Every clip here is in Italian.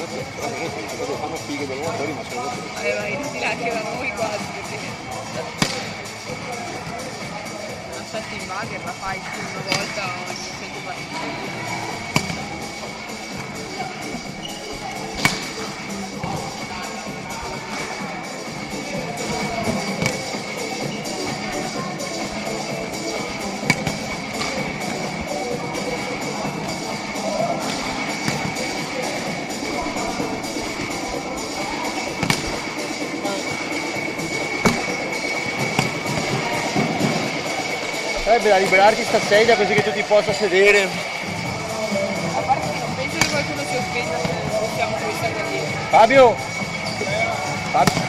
Però non sono cose fanno fighe dei motori, ma sono così. Ma inutile anche da noi quasi, perché una shot in bagger la fai su una volta ogni 100 partite. Sarebbe da liberarti sta sedia così che tu ti possa sedere. A parte che non penso che qualcuno si offenda se possiamo questa così. Fabio! Fabio!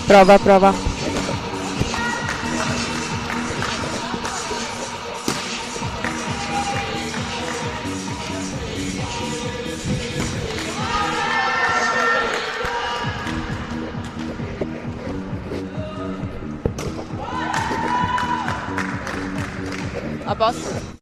Prova, prova. A posto?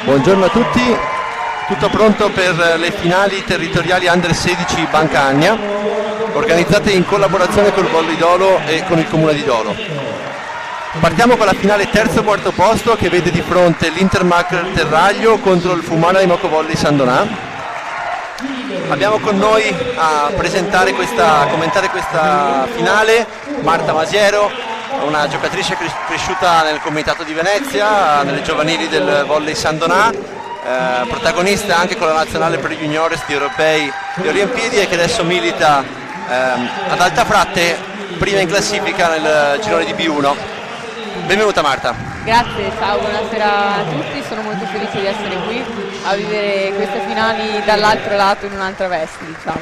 Buongiorno a tutti, tutto pronto per le finali territoriali Under 16 Bancagna, organizzate in collaborazione col Volley Dolo e con il Comune di Dolo. Partiamo con la finale terzo quarto posto che vede di fronte l'Intermark Terraglio contro il Fumana di Moco Volley San Donà. Abbiamo con noi a commentare questa finale Marta Masiero, una giocatrice cresciuta nel Comitato di Venezia, nelle giovanili del Volley San Donà, protagonista anche con la nazionale per gli juniores di europei e Olimpiadi e che adesso milita ad Altafratte, prima in classifica nel girone di B1. Benvenuta Marta. Grazie, ciao, buonasera a tutti, sono molto felice di essere qui a vivere queste finali dall'altro lato in un'altra veste, diciamo.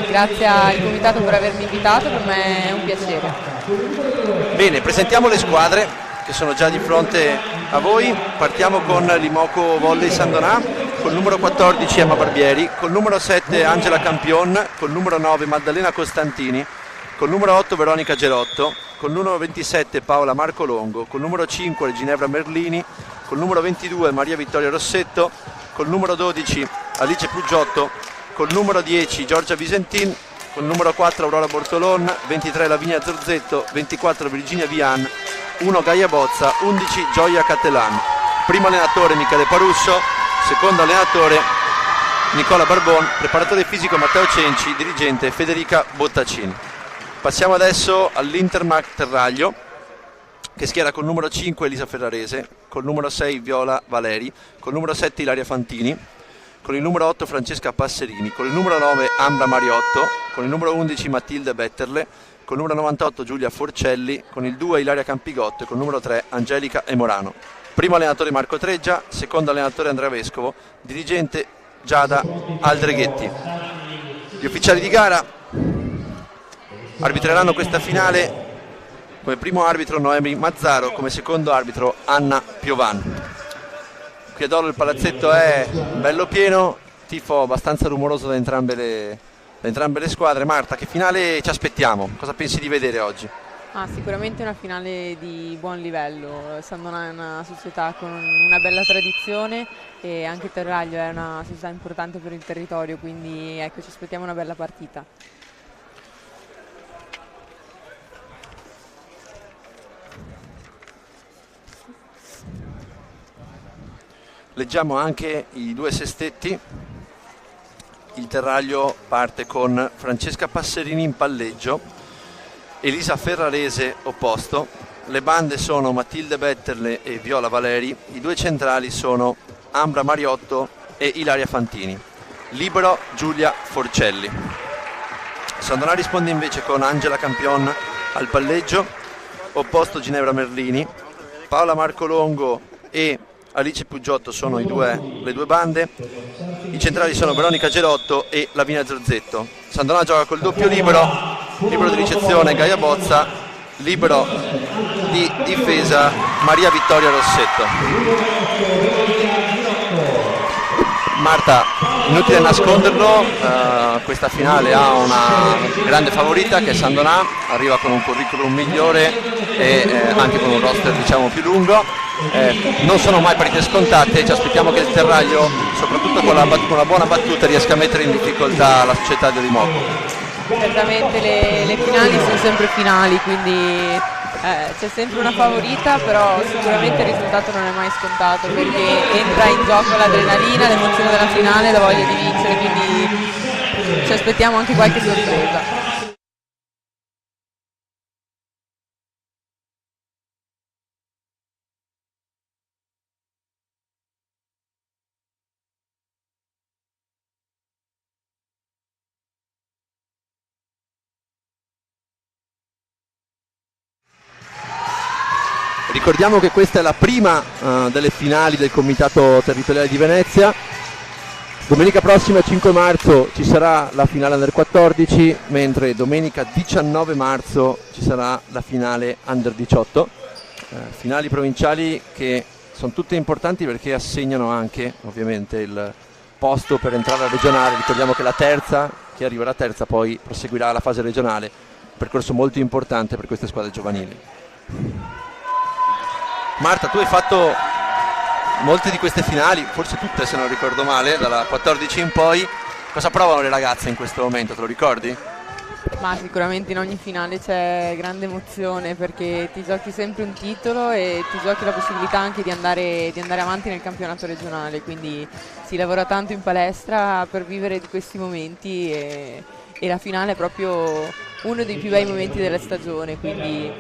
Grazie al comitato per avermi invitato, per me è un piacere. Bene, presentiamo le squadre che sono già di fronte a voi. Partiamo con l'Imoco Volley San Donà, col numero 14 Emma Barbieri, col numero 7 Angela Campion, col numero 9 Maddalena Costantini, col numero 8 Veronica Gerotto, col numero 27 Paola Marco Longo, col numero 5 Ginevra Merlini, col numero 22 Maria Vittoria Rossetto, col numero 12 Alice Puggiotto, col numero 10 Giorgia Visentin, col numero 4 Aurora Bortolon, 23 Lavinia Zorzetto, 24 Virginia Vian, 1 Gaia Bozza, 11 Gioia Cattelan. Primo allenatore Michele Parusso, secondo allenatore Nicola Barbon, preparatore fisico Matteo Cenci, dirigente Federica Bottacini. Passiamo adesso all'Intermark Terraglio, che schiera col numero 5 Elisa Ferrarese, col numero 6 Viola Valeri, col numero 7 Ilaria Fantini, con il numero 8 Francesca Passerini, con il numero 9 Ambra Mariotto, con il numero 11 Matilde Betterle, con il numero 98 Giulia Forcelli, con il 2 Ilaria Campigotto e con il numero 3 Angelica Emorano. Primo allenatore Marco Treggia, secondo allenatore Andrea Vescovo, dirigente Giada Aldreghetti. Gli ufficiali di gara arbitreranno questa finale: come primo arbitro Noemi Mazzaro, come secondo arbitro Anna Piovan. Qui a Dolo il palazzetto è bello pieno, tifo abbastanza rumoroso da entrambe le squadre. Marta, che finale ci aspettiamo? Cosa pensi di vedere oggi? Sicuramente una finale di buon livello. San Donà è una società con una bella tradizione e anche Terraglio è una società importante per il territorio, quindi ecco, ci aspettiamo una bella partita. Leggiamo anche i due sestetti. Il Terraglio parte con Francesca Passerini in palleggio, Elisa Ferrarese opposto, le bande sono Matilde Betterle e Viola Valeri, i due centrali sono Ambra Mariotto e Ilaria Fantini, libero Giulia Forcelli. San Donà risponde invece con Angela Campion al palleggio, opposto Ginevra Merlini, Paola Marco Longo e Alice Puggiotto sono le due bande, i centrali sono Veronica Gerotto e Lavinia Zorzetto. San Donà gioca col doppio libero di ricezione Gaia Bozza, libero di difesa Maria Vittoria Rossetto. Marta, inutile nasconderlo, questa finale ha una grande favorita che è San Donà, arriva con un curriculum migliore e anche con un roster diciamo più lungo. Non sono mai partite scontate, ci aspettiamo che il Terraglio, soprattutto con la buona battuta, riesca a mettere in difficoltà la società di Olimoco. Certamente le finali sono sempre finali, quindi c'è sempre una favorita, però sicuramente il risultato non è mai scontato perché entra in gioco l'adrenalina, l'emozione della finale, la voglia di vincere, quindi ci aspettiamo anche qualche sorpresa. Ricordiamo che questa è la prima delle finali del Comitato Territoriale di Venezia. Domenica prossima, 5 marzo, ci sarà la finale Under 14, mentre domenica 19 marzo ci sarà la finale Under 18. Finali provinciali che sono tutte importanti perché assegnano anche ovviamente il posto per entrare alla regionale. Ricordiamo che la terza, chi arriverà terza, poi proseguirà la fase regionale, un percorso molto importante per queste squadre giovanili. Marta, tu hai fatto molte di queste finali, forse tutte se non ricordo male, dalla 14 in poi. Cosa provano le ragazze in questo momento, te lo ricordi? Ma sicuramente in ogni finale c'è grande emozione perché ti giochi sempre un titolo e ti giochi la possibilità anche di andare avanti nel campionato regionale, quindi si lavora tanto in palestra per vivere di questi momenti e la finale è proprio uno dei più bei momenti della stagione, quindi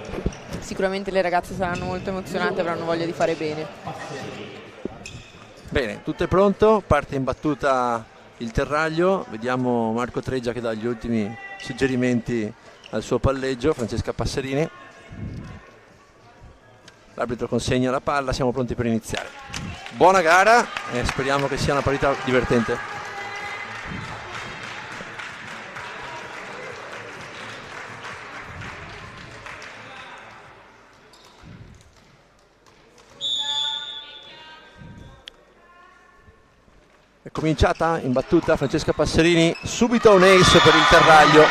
sicuramente le ragazze saranno molto emozionate e avranno voglia di fare bene. Bene, tutto è pronto, parte in battuta il Terraglio, vediamo Marco Treggia che dà gli ultimi suggerimenti al suo palleggio, Francesca Passerini. L'arbitro consegna la palla, siamo pronti per iniziare. Buona gara e speriamo che sia una partita divertente. È cominciata in battuta Francesca Passerini, subito un ace per il Terraglio.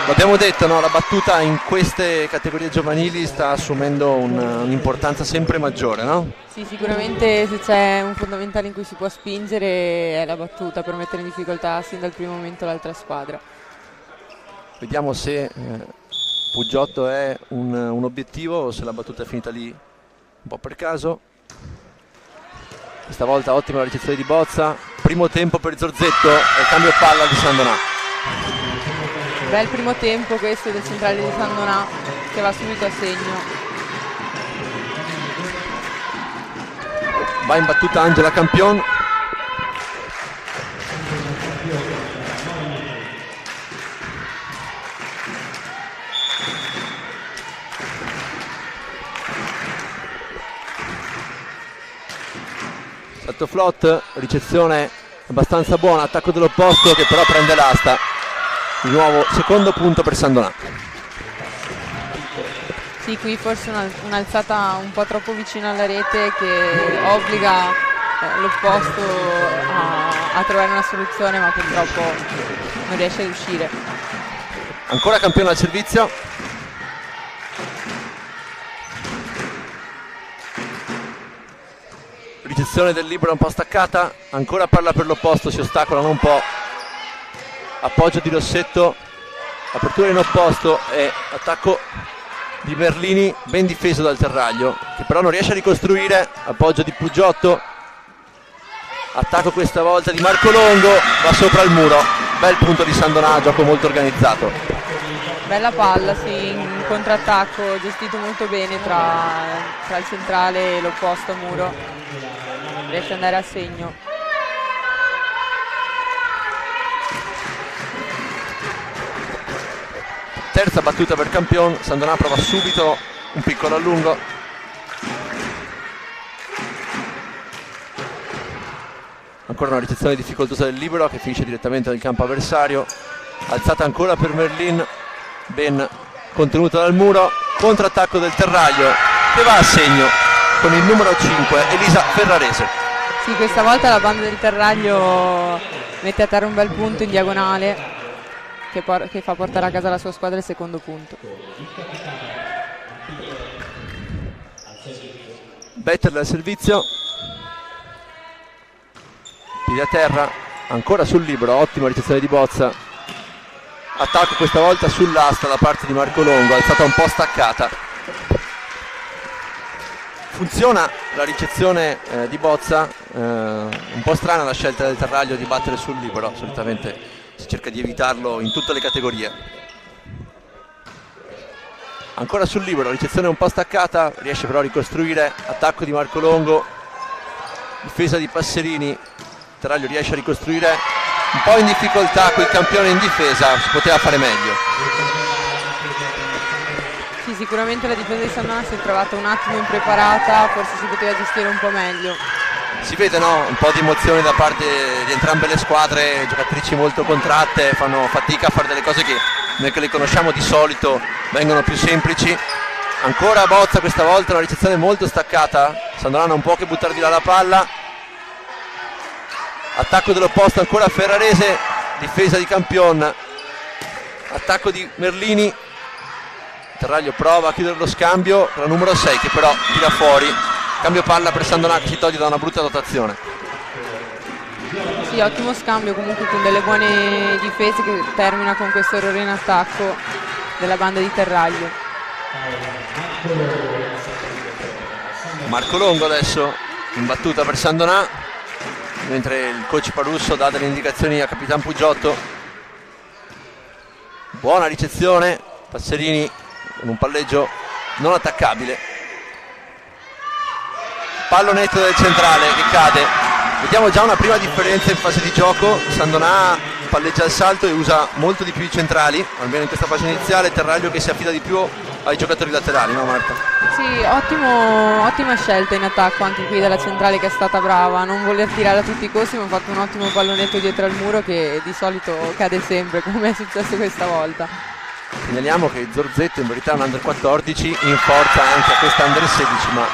L'abbiamo detto, no? La battuta in queste categorie giovanili sta assumendo un'importanza sempre maggiore, no? Sì, sicuramente se c'è un fondamentale in cui si può spingere è la battuta per mettere in difficoltà sin dal primo momento l'altra squadra. Vediamo se Puggiotto è un obiettivo o se la battuta è finita lì un po' per caso. Stavolta ottima la ricezione di Bozza, primo tempo per Zorzetto e cambio palla di Sandonà. Bel primo tempo questo del centrale di Sandonà che va subito a segno. Va in battuta Angela Campion. Flot, ricezione abbastanza buona, attacco dell'opposto che però prende l'asta. Di nuovo secondo punto per Sandonà. Sì, qui forse un'alzata un po' troppo vicina alla rete che obbliga l'opposto a trovare una soluzione, ma purtroppo non riesce ad uscire. Ancora Campione al servizio. Ricezione del libero un po' staccata, ancora palla per l'opposto, si ostacolano un po'. Appoggio di Rossetto, apertura in opposto e attacco di Merlini ben difeso dal Terraglio che però non riesce a ricostruire. Appoggio di Puggiotto, attacco questa volta di Marco Longo, va sopra il muro. Bel punto di Sandonà, gioco molto organizzato. Bella palla, sì, in contrattacco, gestito molto bene tra il centrale e l'opposto muro, riesce ad andare a segno. Terza battuta per Campion, Sandonà prova subito un piccolo allungo. Ancora una ricezione difficoltosa del libero che finisce direttamente nel campo avversario. Alzata ancora per Merlin, ben contenuta dal muro. Contrattacco del Terraglio che va a segno con il numero 5 Elisa Ferrarese. Sì, questa volta la banda del Terraglio mette a terra un bel punto in diagonale che fa portare a casa la sua squadra il secondo punto. Betterle al servizio, piedi a terra, ancora sul libero, ottima ricezione di Bozza. Attacco questa volta sull'asta da parte di Marco Longo, alzata un po' staccata. Funziona la ricezione di Bozza, un po' strana la scelta del Terraglio di battere sul libero, solitamente si cerca di evitarlo in tutte le categorie. Ancora sul libero, ricezione un po' staccata, riesce però a ricostruire, attacco di Marco Longo, difesa di Passerini, Terraglio riesce a ricostruire, un po' in difficoltà quel Campione in difesa, si poteva fare meglio. Sì, sicuramente la difesa di Sandonà si è trovata un attimo impreparata, forse si poteva gestire un po' meglio. Si vede, no? Un po' di emozione da parte di entrambe le squadre, giocatrici molto contratte, fanno fatica a fare delle cose che noi che le conosciamo di solito vengono più semplici. Ancora Bozza, questa volta una ricezione molto staccata, Sandonà non può che buttare di là la palla. Attacco dell'opposto ancora Ferrarese, difesa di Campion, attacco di Merlini, Terraglio prova a chiudere lo scambio, la numero 6 che però tira fuori. Cambio palla per Sandonà che si toglie da una brutta dotazione. Sì, ottimo scambio comunque con delle buone difese che termina con questo errore in attacco della banda di Terraglio. Marco Longo adesso in battuta per Sandonà, mentre il coach Parusso dà delle indicazioni a Capitan Puggiotto. Buona ricezione, Passerini con un palleggio non attaccabile. Pallonetto del centrale che cade. Vediamo già una prima differenza in fase di gioco. Sandonà palleggia al salto e usa molto di più i centrali, almeno in questa fase iniziale. Terraglio che si affida di più ai giocatori laterali, no Marta? Sì, ottima scelta in attacco anche qui della centrale, che è stata brava a non voler tirare a tutti i costi, ma ha fatto un ottimo pallonetto dietro al muro che di solito cade sempre, come è successo questa volta. Segnaliamo che Zorzetto in verità è un under 14 in forza anche a questa under 16, ma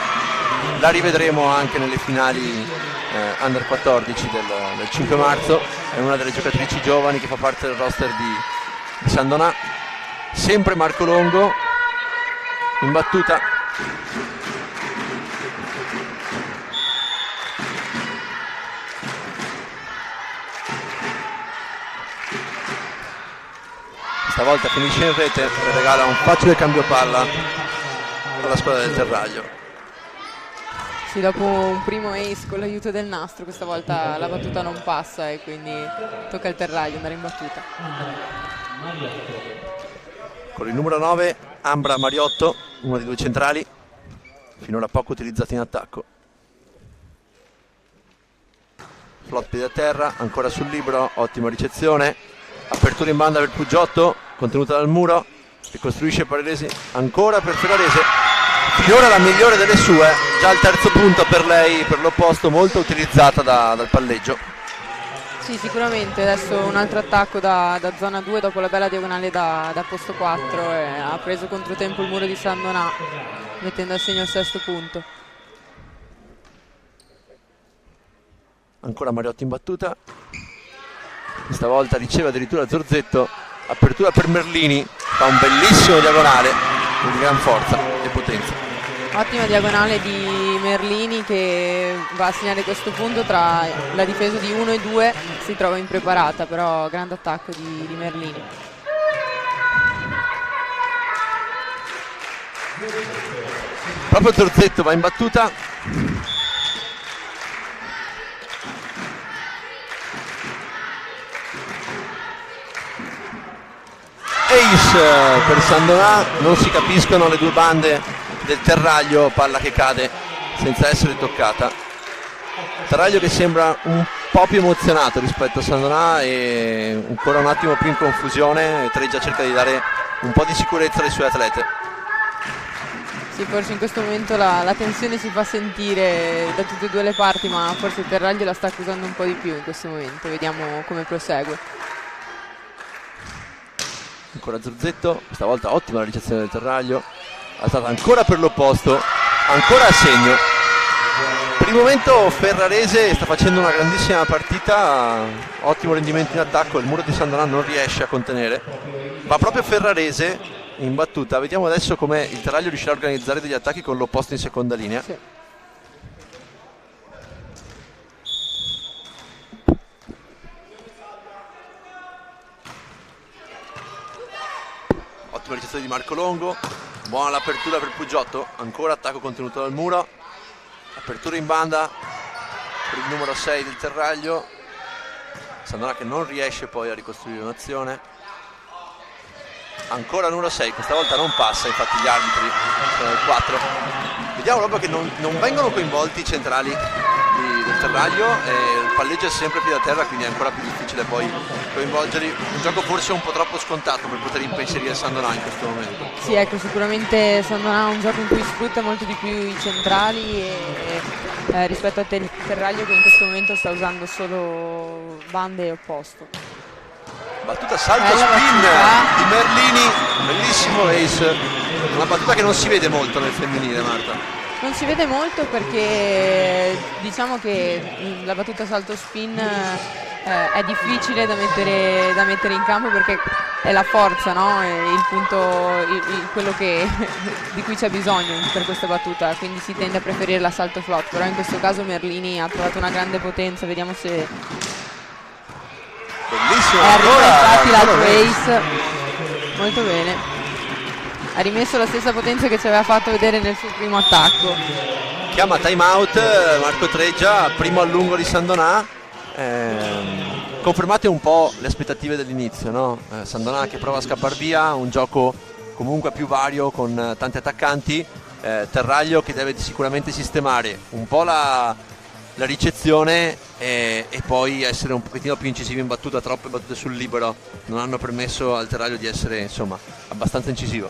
la rivedremo anche nelle finali under 14 del 5 marzo. È una delle giocatrici giovani che fa parte del roster di Sandonà. Sempre Marco Longo in battuta. Stavolta finisce in rete e regala un facile cambio palla alla squadra del Terraglio. Sì, dopo un primo ace con l'aiuto del nastro, questa volta la battuta non passa e quindi tocca al Terraglio andare in battuta. Con il numero 9 Ambra Mariotto, uno dei due centrali, finora poco utilizzato in attacco. Flot piede a terra, ancora sul libero, ottima ricezione. Apertura in banda per Puggiotto, contenuta dal muro, ricostruisce Ferrarese, ancora per Ferrarese. Finora la migliore delle sue, già il terzo punto per lei, per l'opposto, molto utilizzata dal palleggio. Sì, sicuramente, adesso un altro attacco da zona 2 dopo la bella diagonale da posto 4 e ha preso controtempo il muro di Sandonà, mettendo a segno il sesto punto. Ancora Mariotti in battuta, stavolta riceve addirittura Zorzetto, apertura per Merlini, fa un bellissimo diagonale di gran forza e potenza. Ottima diagonale di Merlini che va a segnare questo punto tra la difesa di 1 e 2, si trova impreparata, però grande attacco di Merlini. Proprio Zorzetto va in battuta. Ace per Sandonà, non si capiscono le due bande del Terraglio, palla che cade senza essere toccata. Terraglio che sembra un po' più emozionato rispetto a Sandonà e ancora un attimo più in confusione. Treggia cerca di dare un po' di sicurezza alle sue atlete. Sì, forse in questo momento la tensione si fa sentire da tutte e due le parti, ma forse il Terraglio la sta accusando un po' di più in questo momento. Vediamo come prosegue. Ancora Zorzetto, stavolta ottima la ricezione del Terraglio, alzata ancora per l'opposto, ancora a segno. Per il momento Ferrarese sta facendo una grandissima partita, ottimo rendimento in attacco, il muro di Sandonà non riesce a contenere, va proprio Ferrarese in battuta. Vediamo adesso come il Terraglio riuscirà a organizzare degli attacchi con l'opposto in seconda linea. Sì. Ottima ricezione di Marco Longo, buona l'apertura per Puggiotto, ancora attacco contenuto dal muro, apertura in banda per il numero 6 del Terraglio. Sandonà che non riesce poi a ricostruire un'azione, ancora numero 6, questa volta non passa, infatti gli arbitri sono il 4. Vediamo proprio che non vengono coinvolti i centrali del Terraglio e il palleggio è sempre più da terra, quindi è ancora più difficile poi coinvolgerli. Un gioco forse un po' troppo scontato per poter impensierire Sandonà in questo momento. Sì, ecco, sicuramente Sandonà ha un gioco in cui sfrutta molto di più i centrali e rispetto a Terraglio che in questo momento sta usando solo bande e opposto. Battuta salto Bella spin battuta di Merlini, bellissimo ace, una battuta che non si vede molto nel femminile, Marta. Non si vede molto perché diciamo che la battuta salto spin è difficile da mettere in campo perché è la forza, no? È il punto, quello di cui c'è bisogno per questa battuta, quindi si tende a preferire la salto flot, però in questo caso Merlini ha trovato una grande potenza, vediamo se Bellissimo, arriva infatti l'altro bene. ace, molto bene, ha rimesso la stessa potenza che ci aveva fatto vedere nel suo primo attacco. Chiama timeout Marco Treggia, primo allungo di Sandonà. Confermate un po' le aspettative dell'inizio, no? Sandonà che prova a scappare via, un gioco comunque più vario con tanti attaccanti, Terraglio che deve sicuramente sistemare un po' la ricezione e poi essere un pochettino più incisivo in battuta. Troppe battute sul libero non hanno permesso al Terraglio di essere, insomma, abbastanza incisivo.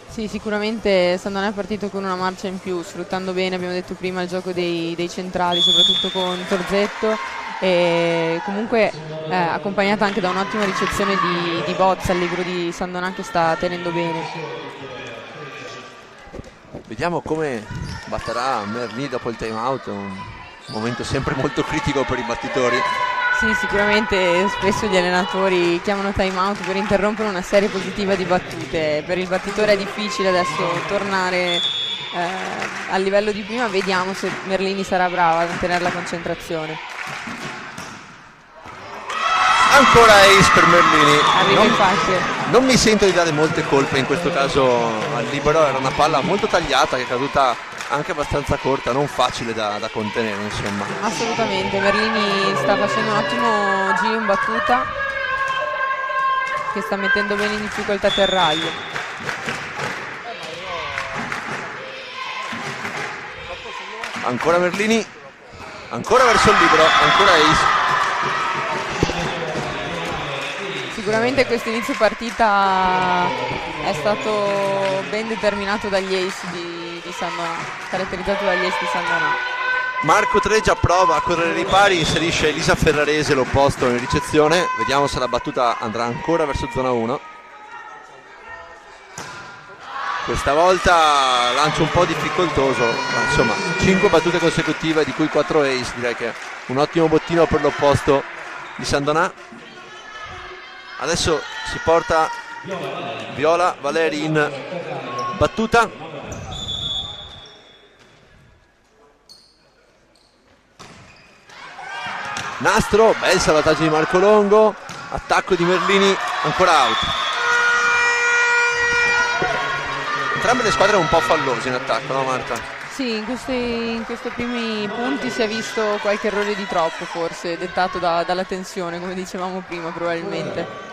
Sì, sicuramente Sandonà è partito con una marcia in più, sfruttando bene, abbiamo detto prima, il gioco dei centrali, soprattutto con Torzetto, e comunque accompagnata anche da un'ottima ricezione di Bozza al libero di Sandonà che sta tenendo bene. Vediamo come batterà Merlini dopo il time out, un momento sempre molto critico per i battitori. Sì, sicuramente spesso gli allenatori chiamano time out per interrompere una serie positiva di battute. Per il battitore è difficile adesso tornare al livello di prima, vediamo se Merlini sarà brava a mantenere la concentrazione. Ancora ace per Merlini. Arriva infatti. Non mi sento di dare molte colpe in questo caso al libero, era una palla molto tagliata che è caduta anche abbastanza corta, non facile da contenere, insomma. Assolutamente, Merlini sta facendo un ottimo giro in battuta che sta mettendo bene in difficoltà Terraglio. Ancora Merlini, ancora verso il libero, ancora ace. Sicuramente questo inizio partita è stato ben determinato dagli ace di Sandonà, caratterizzato dagli ace di Sandonà. Marco Treggia prova a correre i ripari, inserisce Elisa Ferrarese l'opposto in ricezione, vediamo se la battuta andrà ancora verso zona 1. Questa volta lancio un po' difficoltoso, ma insomma 5 battute consecutive di cui 4 ace, direi che è un ottimo bottino per l'opposto di Sandonà. Adesso si porta Viola Valeri in battuta. Nastro, bel salvataggio di Marco Longo, attacco di Merlini, ancora out. Entrambe le squadre un po' fallose in attacco, no Marta? Sì, in questi primi punti si è visto qualche errore di troppo, forse dettato dalla tensione, come dicevamo prima, probabilmente.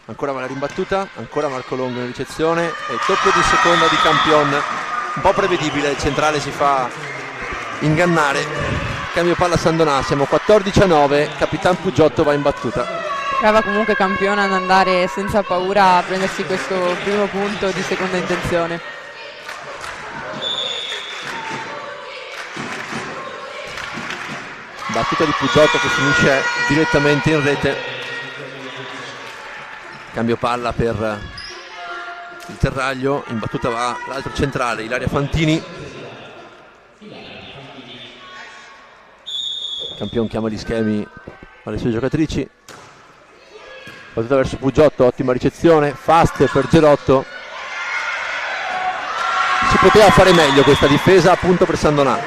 Ancora Valeri in battuta, ancora Marco Longo in ricezione e doppio di seconda di Campion, un po' prevedibile, il centrale si fa ingannare. Cambio palla Sandonà, siamo 14-9, Capitan Puggiotto va in battuta. Brava comunque Campione ad andare senza paura a prendersi questo primo punto di seconda intenzione. Battuta di Puggiotto che finisce direttamente in rete. Cambio palla per il Terraglio, in battuta va l'altro centrale, Ilaria Fantini. Campione chiama gli schemi alle sue giocatrici. Battuta verso Puggiotto, ottima ricezione, fast per Gelotto. Si poteva fare meglio questa difesa, appunto per Sandonà.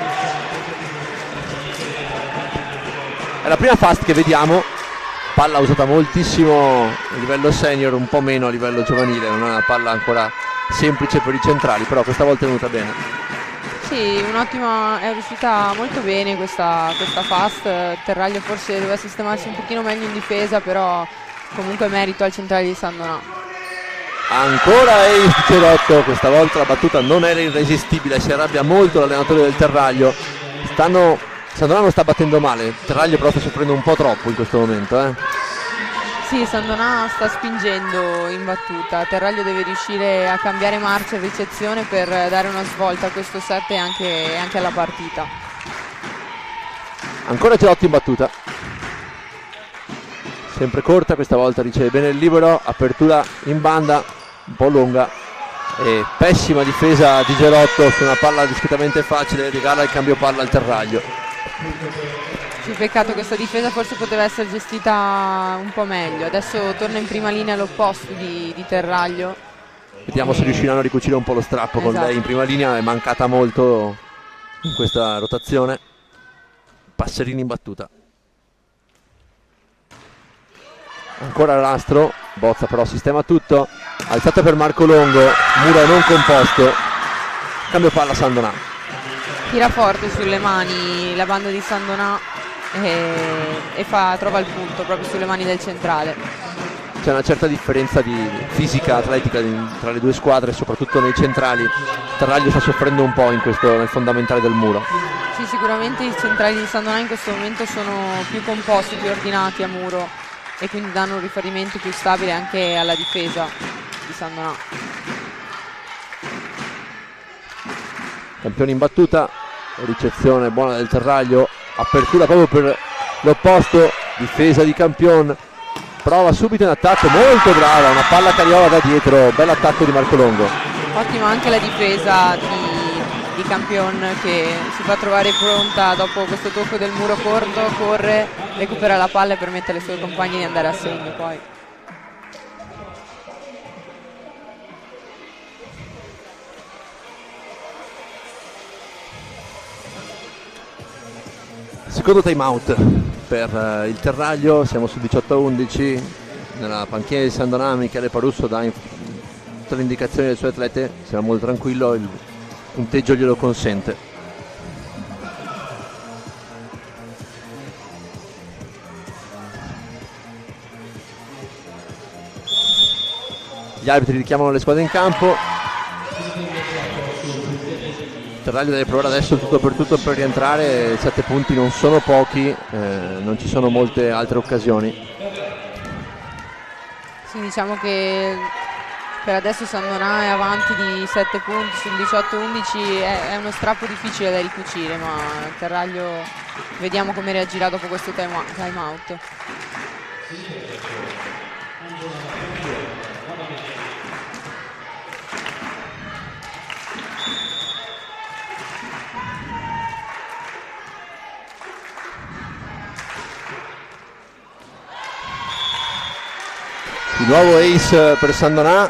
È la prima fast che vediamo, palla usata moltissimo a livello senior, un po' meno a livello giovanile, non è una palla ancora semplice per i centrali, però questa volta è venuta bene. Sì, un'ottima, è riuscita molto bene questa fast. Terraglio forse doveva sistemarsi un pochino meglio in difesa, però comunque merito al centrale di Sandonà. Ancora ace Gelotto, questa volta la battuta non era irresistibile, si arrabbia molto l'allenatore del Terraglio. Sandonà non sta battendo male, Terraglio però sta soffrendo un po' troppo in questo momento. Sì, Sandonà sta spingendo in battuta, Terraglio deve riuscire a cambiare marcia e ricezione per dare una svolta a questo set e anche alla partita. Ancora Gelotto in battuta. sempre corta, questa volta riceve bene il libero, apertura in banda un po' lunga e pessima difesa di Gerotto su una palla discretamente facile, regala il cambio palla al Terraglio. Sì, peccato, questa difesa forse poteva essere gestita un po' meglio. Adesso torna in prima linea all'opposto di Terraglio. Vediamo se riusciranno a ricucire un po' lo strappo. Con lei in prima linea, è mancata molto in questa rotazione. Passerini in battuta, ancora Rastro, Bozza però sistema tutto, alzata per Marco Longo, muro non composto, cambio palla Sandonà. Tira forte sulle mani la banda di Sandonà e trova il punto proprio sulle mani del centrale. C'è una certa differenza di fisica atletica tra le due squadre, soprattutto nei centrali. Terraglio sta soffrendo un po' nel fondamentale del muro. Sì, sicuramente i centrali di Sandonà in questo momento sono più composti, più ordinati a muro e quindi danno un riferimento più stabile anche alla difesa di Sandonà. Campione in battuta, ricezione buona del Terraglio, apertura proprio per l'opposto, difesa di Campion, prova subito in attacco, molto brava, una palla cariola da dietro, bell'attacco di Marco Longo. Ottima anche la difesa di Campion, che si fa trovare pronta dopo questo tocco del muro corto, corre, recupera la palla e permette alle sue compagne di andare a segno poi. Secondo time out per il Terraglio, siamo su 18-11, nella panchina di Sandonà Michele Parusso dà tutte le indicazioni delle sue atlete, siamo molto tranquillo, il punteggio glielo consente. Gli arbitri richiamano le squadre in campo. Terraglio deve provare adesso tutto per tutto per rientrare, 7 punti non sono pochi, non ci sono molte altre occasioni. Sì, diciamo che per adesso Sandonà è avanti di 7 punti sul 18-11, è uno strappo difficile da ricucire, ma Terraglio vediamo come reagirà dopo questo time out. Di nuovo ace per Sandonà.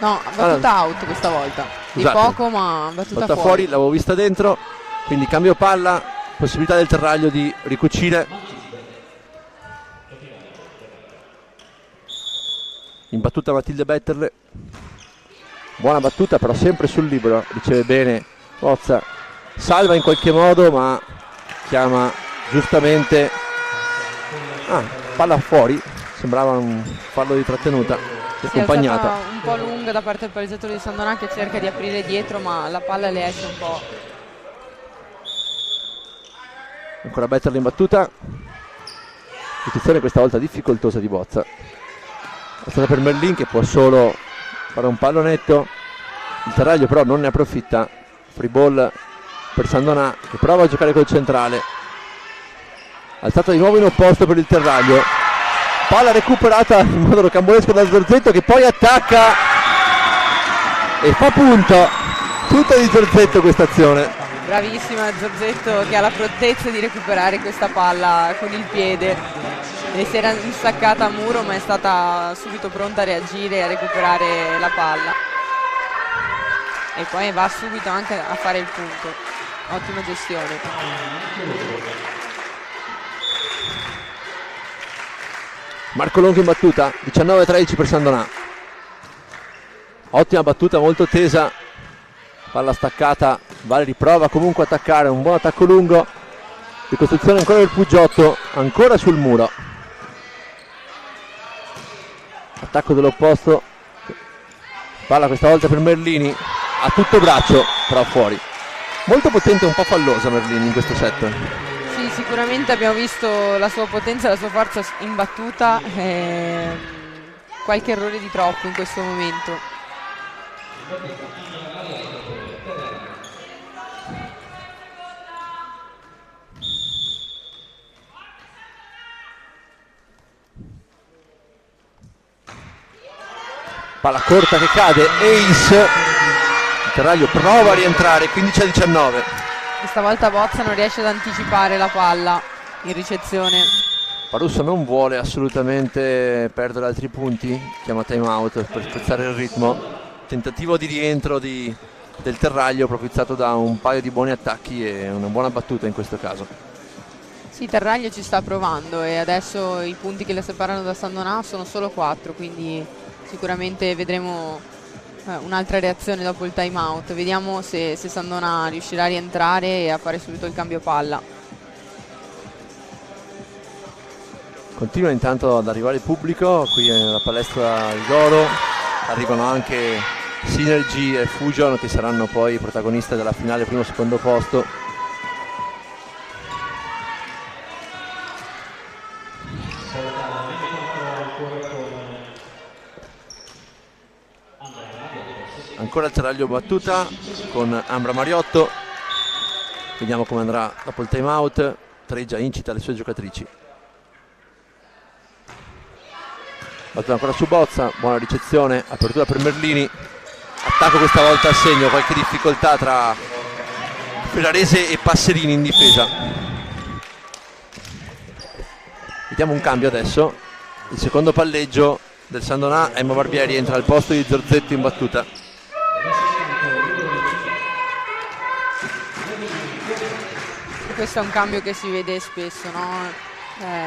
No, battuta out questa volta. Di scusate, poco, ma battuta fuori. L'avevo vista dentro, quindi cambio palla, possibilità del Terraglio di ricucire. In battuta Matilde Betterle, buona battuta però sempre sul libero, riceve bene Bozza, salva in qualche modo ma chiama giustamente, palla fuori, sembrava un fallo di trattenuta, accompagnata. Un po' lunga da parte del palleggiatore di Sandonà che cerca di aprire dietro, ma la palla le esce un po'. Ancora Betterle in battuta, posizione questa volta difficoltosa di Bozza. È stata per Merlin che può solo fare un pallonetto, il Terraglio però non ne approfitta, free ball per Sandonà che prova a giocare col centrale, alzata di nuovo in opposto per il Terraglio, palla recuperata in modo rocambolesco da Zorzetto che poi attacca e fa punto, tutta di Zorzetto questa azione. Bravissima Zorzetto che ha la prontezza di recuperare questa palla con il piede. Le si era insaccata a muro ma è stata subito pronta a reagire e a recuperare la palla e poi va subito anche a fare il punto. Ottima gestione. Marco Longo in battuta, 19-13 per Sandonà, ottima battuta, molto tesa, palla staccata, Valeri prova comunque a attaccare, un buon attacco lungo, ricostruzione ancora del Puggiotto, ancora sul muro, attacco dell'opposto, palla questa volta per Merlini, a tutto braccio, però fuori, molto potente, un po' fallosa Merlini in questo set. Sì, sicuramente abbiamo visto la sua potenza e la sua forza in battuta, qualche errore di troppo in questo momento. Palla corta che cade, ace. Il Terraglio prova a rientrare, 15-19. Questa volta Bozza non riesce ad anticipare la palla in ricezione. Parusso non vuole assolutamente perdere altri punti, chiama time out per spezzare il ritmo. Tentativo di rientro del Terraglio, propizzato da un paio di buoni attacchi e una buona battuta in questo caso. Sì, Terraglio ci sta provando e adesso i punti che la separano da San Donà sono solo 4, quindi sicuramente vedremo un'altra reazione dopo il time out. Vediamo se San Donà riuscirà a rientrare e a fare subito il cambio palla. Continua intanto ad arrivare il pubblico qui nella palestra di Goro, arrivano anche Synergy e Fusion che saranno poi i protagonisti della finale primo e secondo posto. Ancora il Terraglio battuta con Ambra Mariotto, vediamo come andrà dopo il time out. Treggia incita le sue giocatrici. Battuta ancora su Bozza, buona ricezione, apertura per Merlini, attacco questa volta a segno, qualche difficoltà tra Ferrarese e Passerini in difesa. Vediamo un cambio adesso, il secondo palleggio del San Donà, Emma Barbieri entra al posto di Zorzetto in battuta. Questo è un cambio che si vede spesso, no?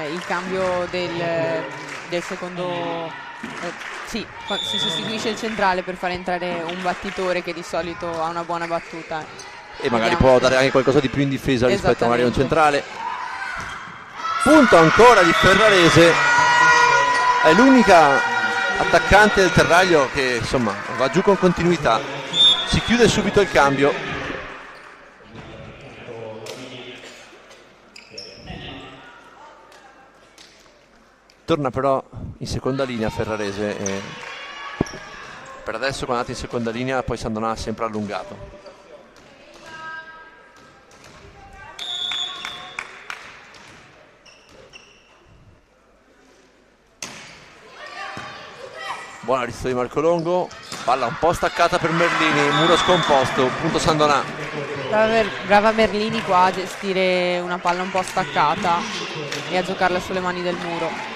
Il cambio del secondo, sì, si sostituisce il centrale per far entrare un battitore che di solito ha una buona battuta e magari può dare anche qualcosa di più in difesa rispetto magari a un centrale. Punto ancora di Ferrarese, è l'unica attaccante del Terraglio che insomma va giù con continuità. Si chiude subito il cambio. Torna però in seconda linea Ferrarese e per adesso quando è andato in seconda linea poi San Donà ha sempre allungato. Buona risposta di Marco Longo, palla un po' staccata per Merlini, muro scomposto, punto San Donà. Brava Merlini qua a gestire una palla un po' staccata e a giocarla sulle mani del muro.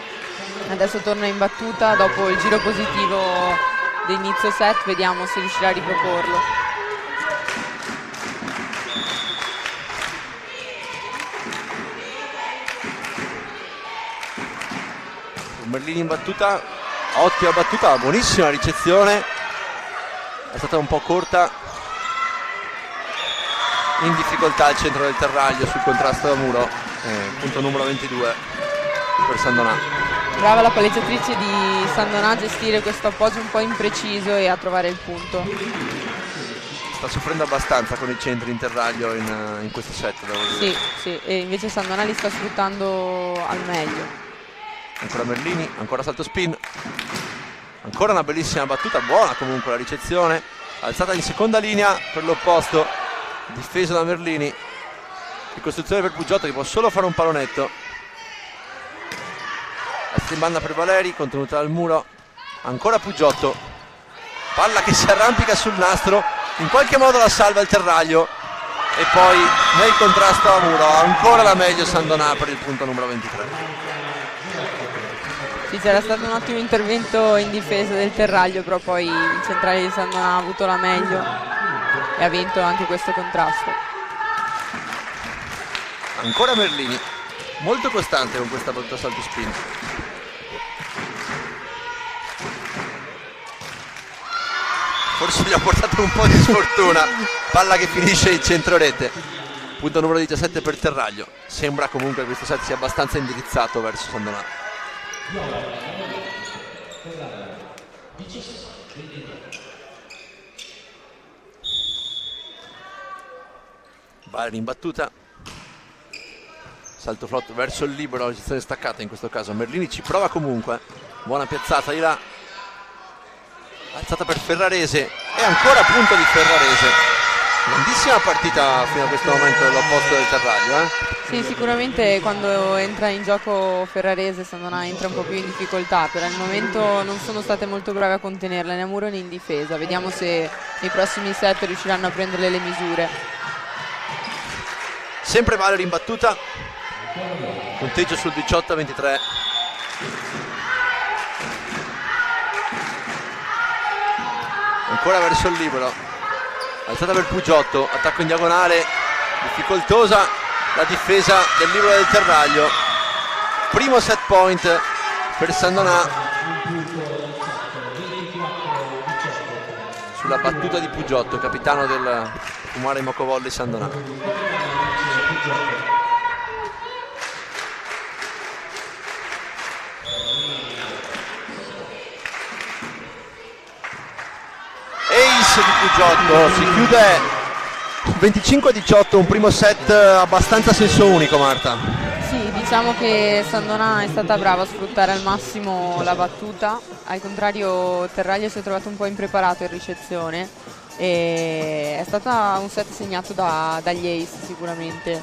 Adesso torna in battuta dopo il giro positivo d'inizio set, vediamo se riuscirà a riproporlo. Merlini in battuta, ottima battuta, buonissima ricezione, è stata un po' corta, in difficoltà al centro del Terraglio sul contrasto da muro, punto numero 22 per San Donà. Brava la palleggiatrice di San Donà a gestire questo appoggio un po' impreciso e a trovare il punto. Sta soffrendo abbastanza con i centri in Terraglio in questo set, devo dire. Sì, e invece San Donà li sta sfruttando al meglio. Ancora Merlini, ancora salto spin, ancora una bellissima battuta, buona comunque la ricezione, alzata in seconda linea per l'opposto, difeso da Merlini, ricostruzione per Pugiotto che può solo fare un pallonetto. In banda per Valeri, contenuta dal muro, ancora Pugiotto, palla che si arrampica sul nastro, in qualche modo la salva il Terraglio e poi nel contrasto a muro ancora la meglio San Donà per il punto numero 23. Sì, c'era stato un ottimo intervento in difesa del Terraglio, però poi il centrale di San Donà ha avuto la meglio e ha vinto anche questo contrasto. Ancora Merlini, molto costante con questa battuta salto spin. Forse gli ha portato un po' di sfortuna, palla che finisce in centro rete. Punto numero 17 per Terraglio. Sembra comunque che questo set sia abbastanza indirizzato verso San Donà. Valeri in battuta, salto flotto verso il libero, la posizione staccata in questo caso. Merlini ci prova comunque, buona piazzata di là, alzata per Ferrarese e ancora punto di Ferrarese. Grandissima partita fino a questo momento dell'opposto del Terraglio. Sì, sicuramente quando entra in gioco Ferrarese Sandonà entra un po' più in difficoltà, per il momento non sono state molto brave a contenerla né a muro né in difesa. Vediamo se nei prossimi set riusciranno a prenderle le misure. Sempre Valeri in battuta, punteggio sul 18-23. Ancora verso il libero, alzata per Pugiotto, attacco in diagonale, difficoltosa la difesa del libero del Terraglio. Primo set point per Sandonà sulla battuta di Pugiotto, capitano del Fumara Imoco Volley Sandonà. Ace di Pugiotto, si chiude 25-18, un primo set abbastanza a senso unico, Marta. Sì, diciamo che Sandonà è stata brava a sfruttare al massimo la battuta, al contrario Terraglio si è trovato un po' impreparato in ricezione e è stato un set segnato dagli ace sicuramente,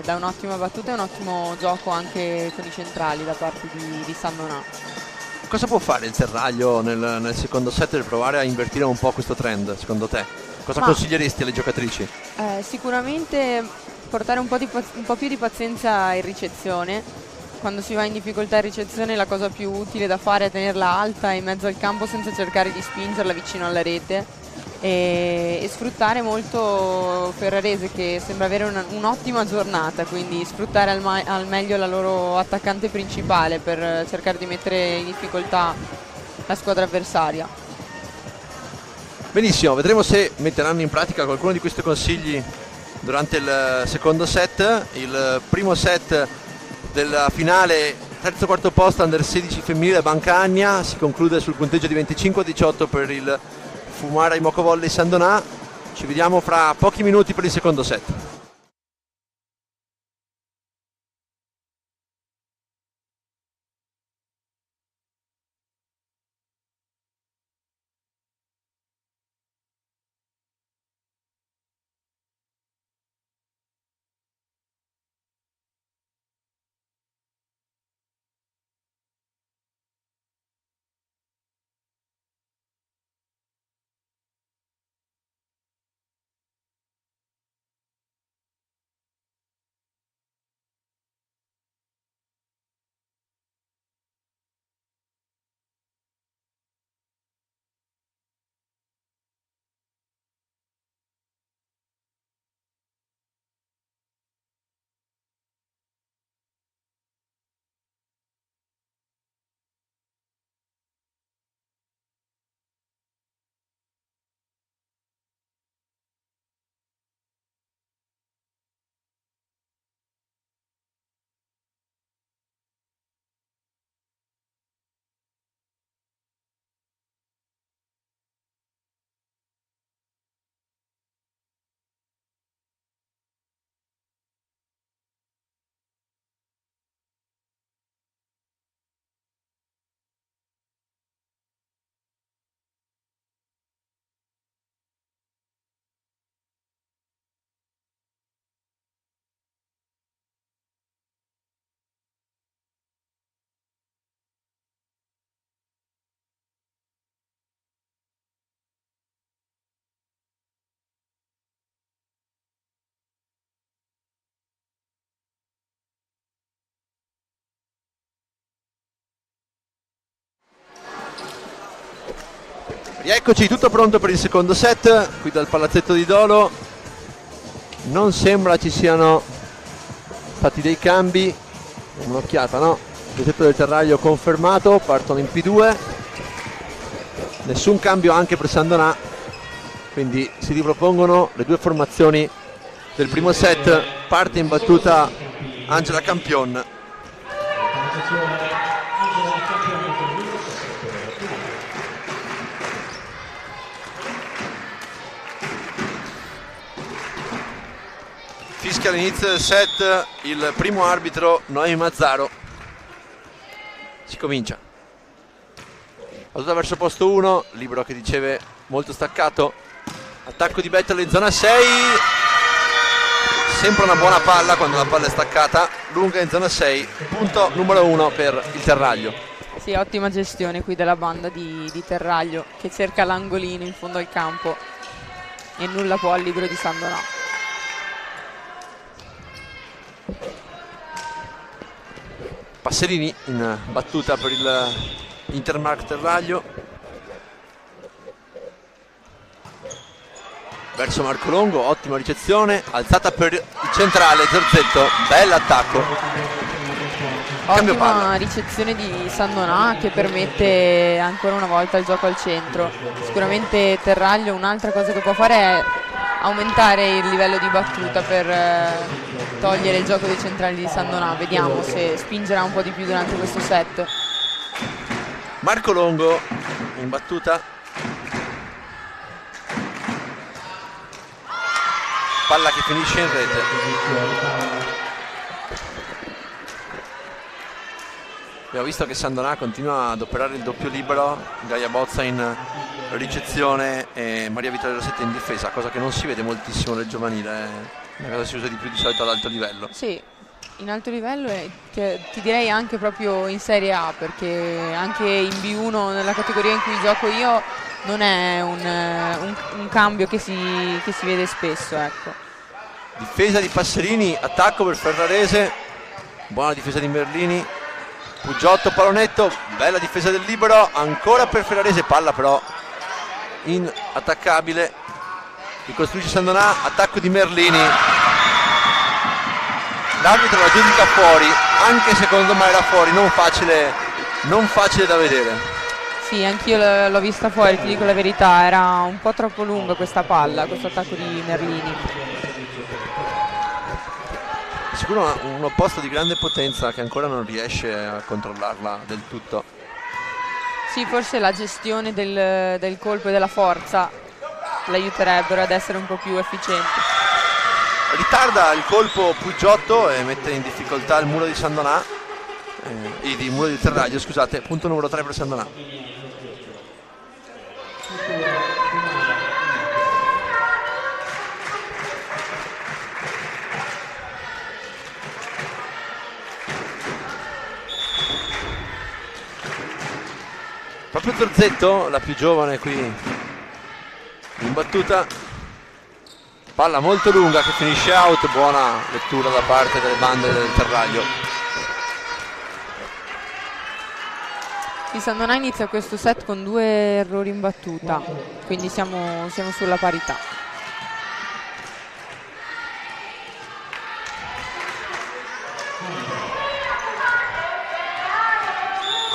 da un'ottima battuta e un ottimo gioco anche con i centrali da parte di Sandonà. Cosa può fare il Terraglio nel secondo set per provare a invertire un po' questo trend, secondo te? Cosa consiglieresti alle giocatrici? Sicuramente portare un po' più di pazienza in ricezione. Quando si va in difficoltà in ricezione la cosa più utile da fare è tenerla alta in mezzo al campo senza cercare di spingerla vicino alla rete e sfruttare molto Ferrarese, che sembra avere un'ottima giornata, quindi sfruttare al meglio la loro attaccante principale per cercare di mettere in difficoltà la squadra avversaria. Benissimo, vedremo se metteranno in pratica qualcuno di questi consigli durante il secondo set. Il primo set della finale terzo quarto posto under 16 femminile Bancagna si conclude sul punteggio di 25-18 per il Fumara Imoco Volley Sandonà. Ci vediamo fra pochi minuti per il secondo set. Rieccoci, tutto pronto per il secondo set qui dal palazzetto di Dolo. Non sembra ci siano stati dei cambi, un'occhiata, no? Il palazzetto del Terraglio confermato, partono in P2, nessun cambio anche per Sandonà, quindi si ripropongono le due formazioni del primo set. Parte in battuta Angela Campion. Fischia all'inizio del set il primo arbitro Noemi Mazzaro. Si comincia. Battuta verso posto 1, libero che riceve molto staccato. Attacco di Bettolo in zona 6, sempre una buona palla quando la palla è staccata, lunga in zona 6, punto numero 1 per il Terraglio. Sì, ottima gestione qui della banda di Terraglio, che cerca l'angolino in fondo al campo e nulla può al libero di San Donà. Passerini in battuta per il Intermark Terraglio verso Marco Longo, ottima ricezione, alzata per il centrale Zorzetto, bell'attacco, cambio Ottima palla. ricezione di San Donà che permette ancora una volta il gioco al centro. Sicuramente Terraglio un'altra cosa che può fare è aumentare il livello di battuta per togliere il gioco dei centrali di San Donà. Vediamo se spingerà un po' di più durante questo set. Marco Longo in battuta, palla che finisce in rete. Abbiamo visto che San Donà continua ad operare il doppio libero, Gaia Bozza in ricezione e Maria Vittoria Rossetti in difesa, cosa che non si vede moltissimo nel giovanile, una cosa che si usa di più di solito ad alto livello. Sì, in alto livello e ti direi anche proprio in Serie A, perché anche in B1 nella categoria in cui gioco io non è un cambio che si vede spesso, ecco. Difesa di Passerini, attacco per Ferrarese, buona difesa di Merlini, Puggiotto, pallonetto, bella difesa del libero, ancora per Ferrarese, palla però inattaccabile, ricostruisce San Donà, attacco di Merlini, l'arbitro la giudica fuori, anche secondo me era fuori, non facile da vedere. Sì, anch'io l'ho vista fuori, ti dico la verità, era un po' troppo lunga questa palla, questo attacco di Merlini. Sicuro un opposto di grande potenza che ancora non riesce a controllarla del tutto. Sì, forse la gestione del colpo e della forza l'aiuterebbero ad essere un po' più efficienti. Ritarda il colpo Puggiotto e mette in difficoltà il muro di San Donà, il muro di Terraglio, scusate, punto numero 3 per San Donà. Proprio Zorzetto, la più giovane qui in battuta, palla molto lunga che finisce out, buona lettura da parte delle bande del Terraglio. Il San Donà inizia questo set con 2 errori in battuta, quindi siamo sulla parità.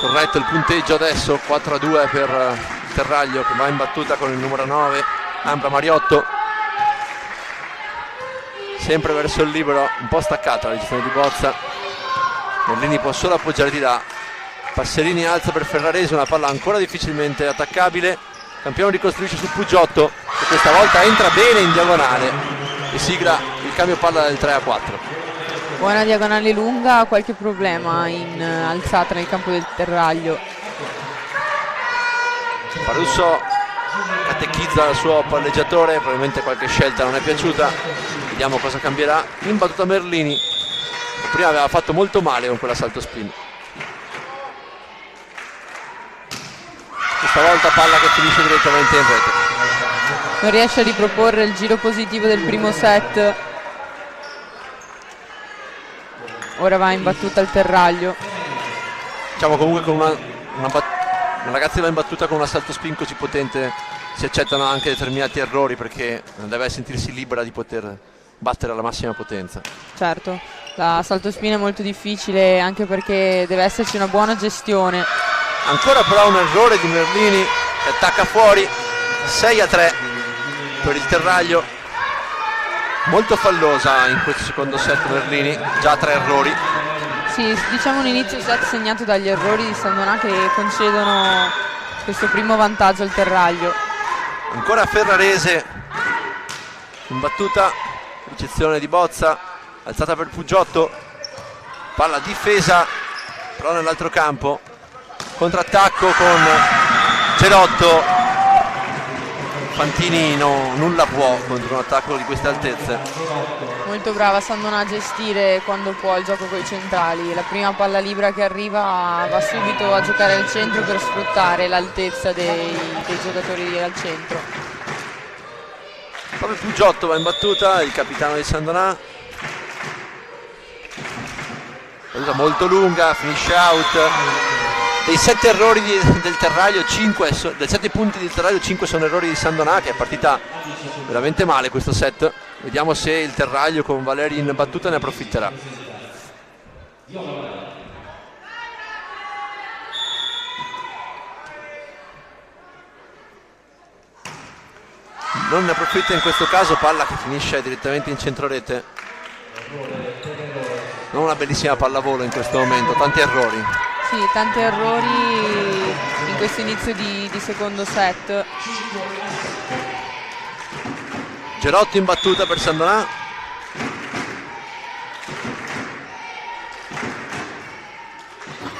Corretto il punteggio adesso, 4-2 per Terraglio che va in battuta con il numero 9, Ambra Mariotto. Sempre verso il libero, un po' staccata la gestione di Bozza. Merlini può solo appoggiare di là. Passerini alza per Ferrarese, una palla ancora difficilmente attaccabile. Campione ricostruisce su Puggiotto, che questa volta entra bene in diagonale e sigla il cambio palla del 3-4. Buona diagonale lunga, qualche problema in alzata nel campo del Terraglio. Parusso catechizza il suo palleggiatore, probabilmente qualche scelta non è piaciuta, vediamo cosa cambierà. In battuta Merlini, prima aveva fatto molto male con quell'assalto spin. Questa volta palla che finisce direttamente in rete. Non riesce a riproporre il giro positivo del primo set. Ora va in battuta il Terraglio. Diciamo comunque con una ragazza che va in battuta con un assalto spin così potente si accettano anche determinati errori, perché deve sentirsi libera di poter battere alla massima potenza. Certo, l'assalto spin è molto difficile anche perché deve esserci una buona gestione. Ancora però un errore di Merlini che attacca fuori, 6-3 per il Terraglio. Molto fallosa in questo secondo set Merlini, già 3 errori. Sì, diciamo un inizio set segnato dagli errori di San Donà che concedono questo primo vantaggio al Terraglio. Ancora Ferrarese in battuta, ricezione di Bozza, alzata per Puggiotto, palla difesa però nell'altro campo, contrattacco con Cerotto, Fantini nulla può contro un attacco di queste altezze. Molto brava Sandonà a gestire quando può il gioco con i centrali. La prima palla libera che arriva va subito a giocare al centro per sfruttare l'altezza dei giocatori al centro. Proprio Pugiotto va in battuta, il capitano di Sandonà. Battuta molto lunga, finisce out. Dei 7 errori del Terraglio, 5 dei 7 punti del Terraglio, 5 sono errori di Sandonà, che è partita veramente male questo set. Vediamo se il Terraglio con Valeri in battuta ne approfitterà. Non ne approfitta in questo caso, palla che finisce direttamente in centrorete. Non una bellissima pallavolo in questo momento, tanti errori. Sì, tanti errori in questo inizio di secondo set. Gerotto in battuta per Sandonà.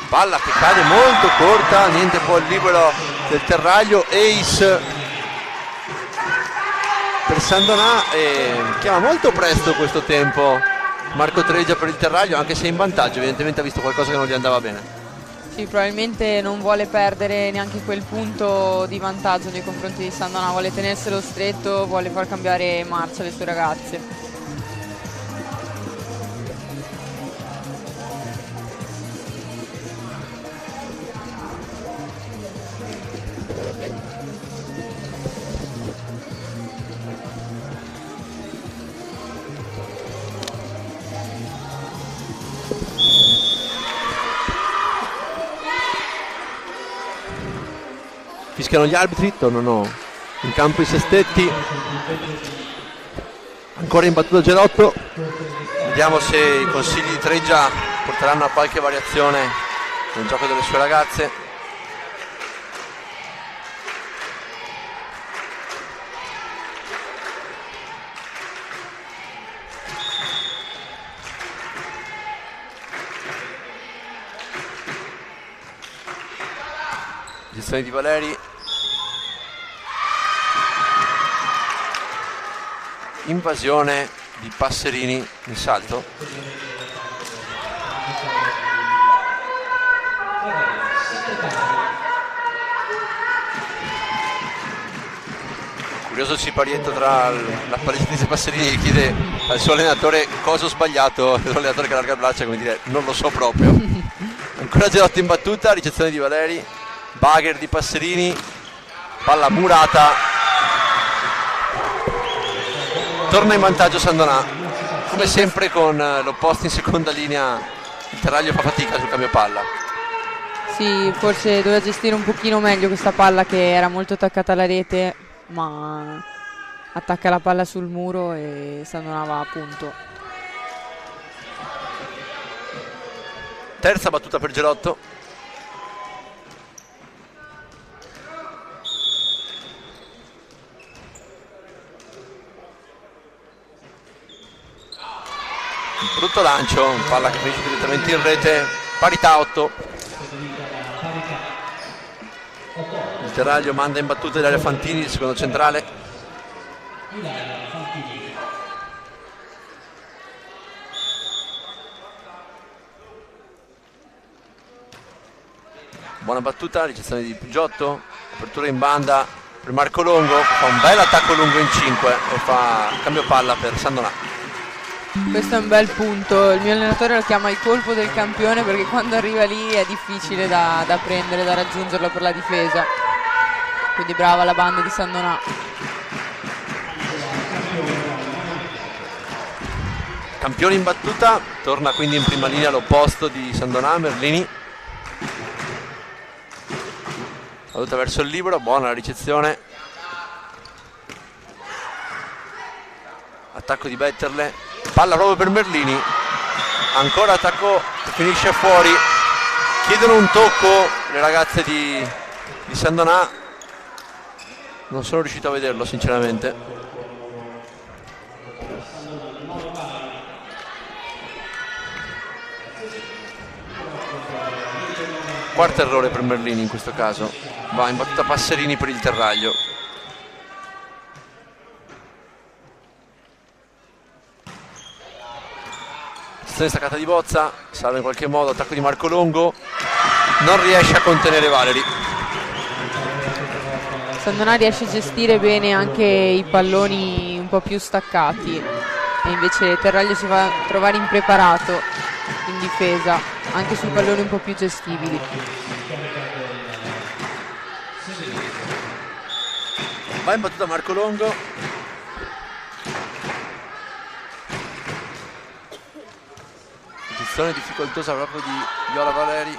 Palla che cade molto corta, niente poi il libero del Terraglio. Ace per Sandonà e chiama molto presto questo tempo Marco Tregia per il Terraglio, anche se in vantaggio, evidentemente ha visto qualcosa che non gli andava bene. Sì, probabilmente non vuole perdere neanche quel punto di vantaggio nei confronti di Sandonà, vuole tenerselo stretto, vuole far cambiare marcia le sue ragazze. Fischiano gli arbitri, tornano in campo i sestetti. Ancora in battuta Gerotto. Vediamo se i consigli di Tregia porteranno a qualche variazione nel gioco delle sue ragazze. Gestione di Valeri. Invasione di Passerini in salto. Curioso siparietto tra la palestinese Passerini che chiede al suo allenatore cosa ho sbagliato, il suo allenatore che allarga il braccio, come dire non lo so proprio. Ancora Gerotto in battuta, ricezione di Valeri, bagger di Passerini, palla murata. Torna in vantaggio Sandonà, come sempre con l'opposto in seconda linea il Terraglio fa fatica sul cambio palla. Sì, forse doveva gestire un pochino meglio questa palla che era molto attaccata alla rete, ma attacca la palla sul muro e Sandonà va a punto. Terza battuta per Gerotto. Brutto lancio, palla che finisce direttamente in rete, parità 8. Il Terraglio manda in battuta Ilaria Fantini, il secondo centrale. Buona battuta, ricezione di Pugiotto, apertura in banda per Marco Longo, fa un bel attacco lungo in 5 e fa cambio palla per Sandonà. Questo è un bel punto, il mio allenatore lo chiama il colpo del campione perché quando arriva lì è difficile da prendere, da raggiungerlo per la difesa. Quindi brava la banda di Sandonà. Campione in battuta, torna quindi in prima linea all'opposto di Sandonà, Merlini. Battuta verso il libero, buona la ricezione. Attacco di Betterle. Palla proprio per Merlini, ancora attacco che finisce fuori, chiedono un tocco le ragazze di Sandonà, non sono riuscito a vederlo sinceramente. Quarto errore per Merlini in questo caso, va in battuta Passerini per il Terraglio. Posizione staccata di Bozza, salva in qualche modo, attacco di Marco Longo, non riesce a contenere Valeri. Sandonà riesce a gestire bene anche i palloni un po' più staccati e invece Terraglio si va a trovare impreparato in difesa anche sui palloni un po' più gestibili. Va in battuta Marco Longo. Posizione difficoltosa proprio di Viola Valeri.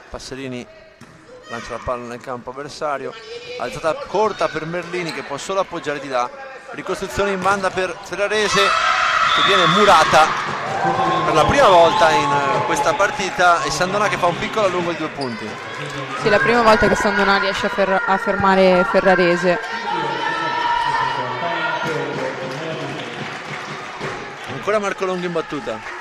Passerini lancia la palla nel campo avversario, alzata corta per Merlini che può solo appoggiare di là. Ricostruzione in banda per Ferrarese che viene murata per la prima volta in questa partita, e Sandonà che fa un piccolo allungo di 2 punti. Sì, è la prima volta che Sandonà riesce a fermare Ferrarese. Ancora Marco Longo in battuta.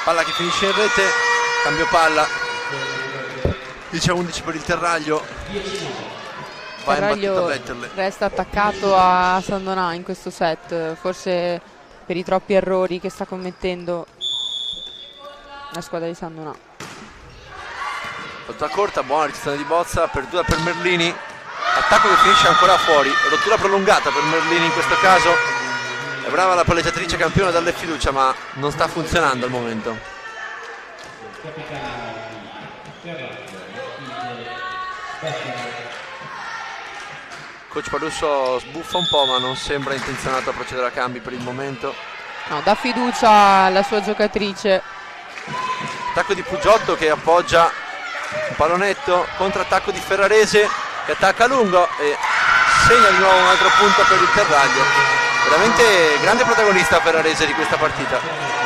Palla che finisce in rete, cambio palla, 10-11 per il Terraglio. Va in battuta Terraglio Betterle. resta attaccato a Sandonà in questo set, forse per i troppi errori che sta commettendo la squadra di Sandonà. Battuta corta, buona ricezione di Bozza, perduta per Merlini, attacco che finisce ancora fuori, rottura prolungata per Merlini in questo caso. È brava la palleggiatrice campione a darle fiducia, ma non sta funzionando al momento. Coach Parusso sbuffa un po', ma non sembra intenzionato a procedere a cambi per il momento. No, dà fiducia alla sua giocatrice. Attacco di Pugiotto che appoggia un pallonetto, contrattacco di Ferrarese che attacca a lungo e segna di nuovo un altro punto per il Terraglio. Veramente grande protagonista Ferrarese di questa partita.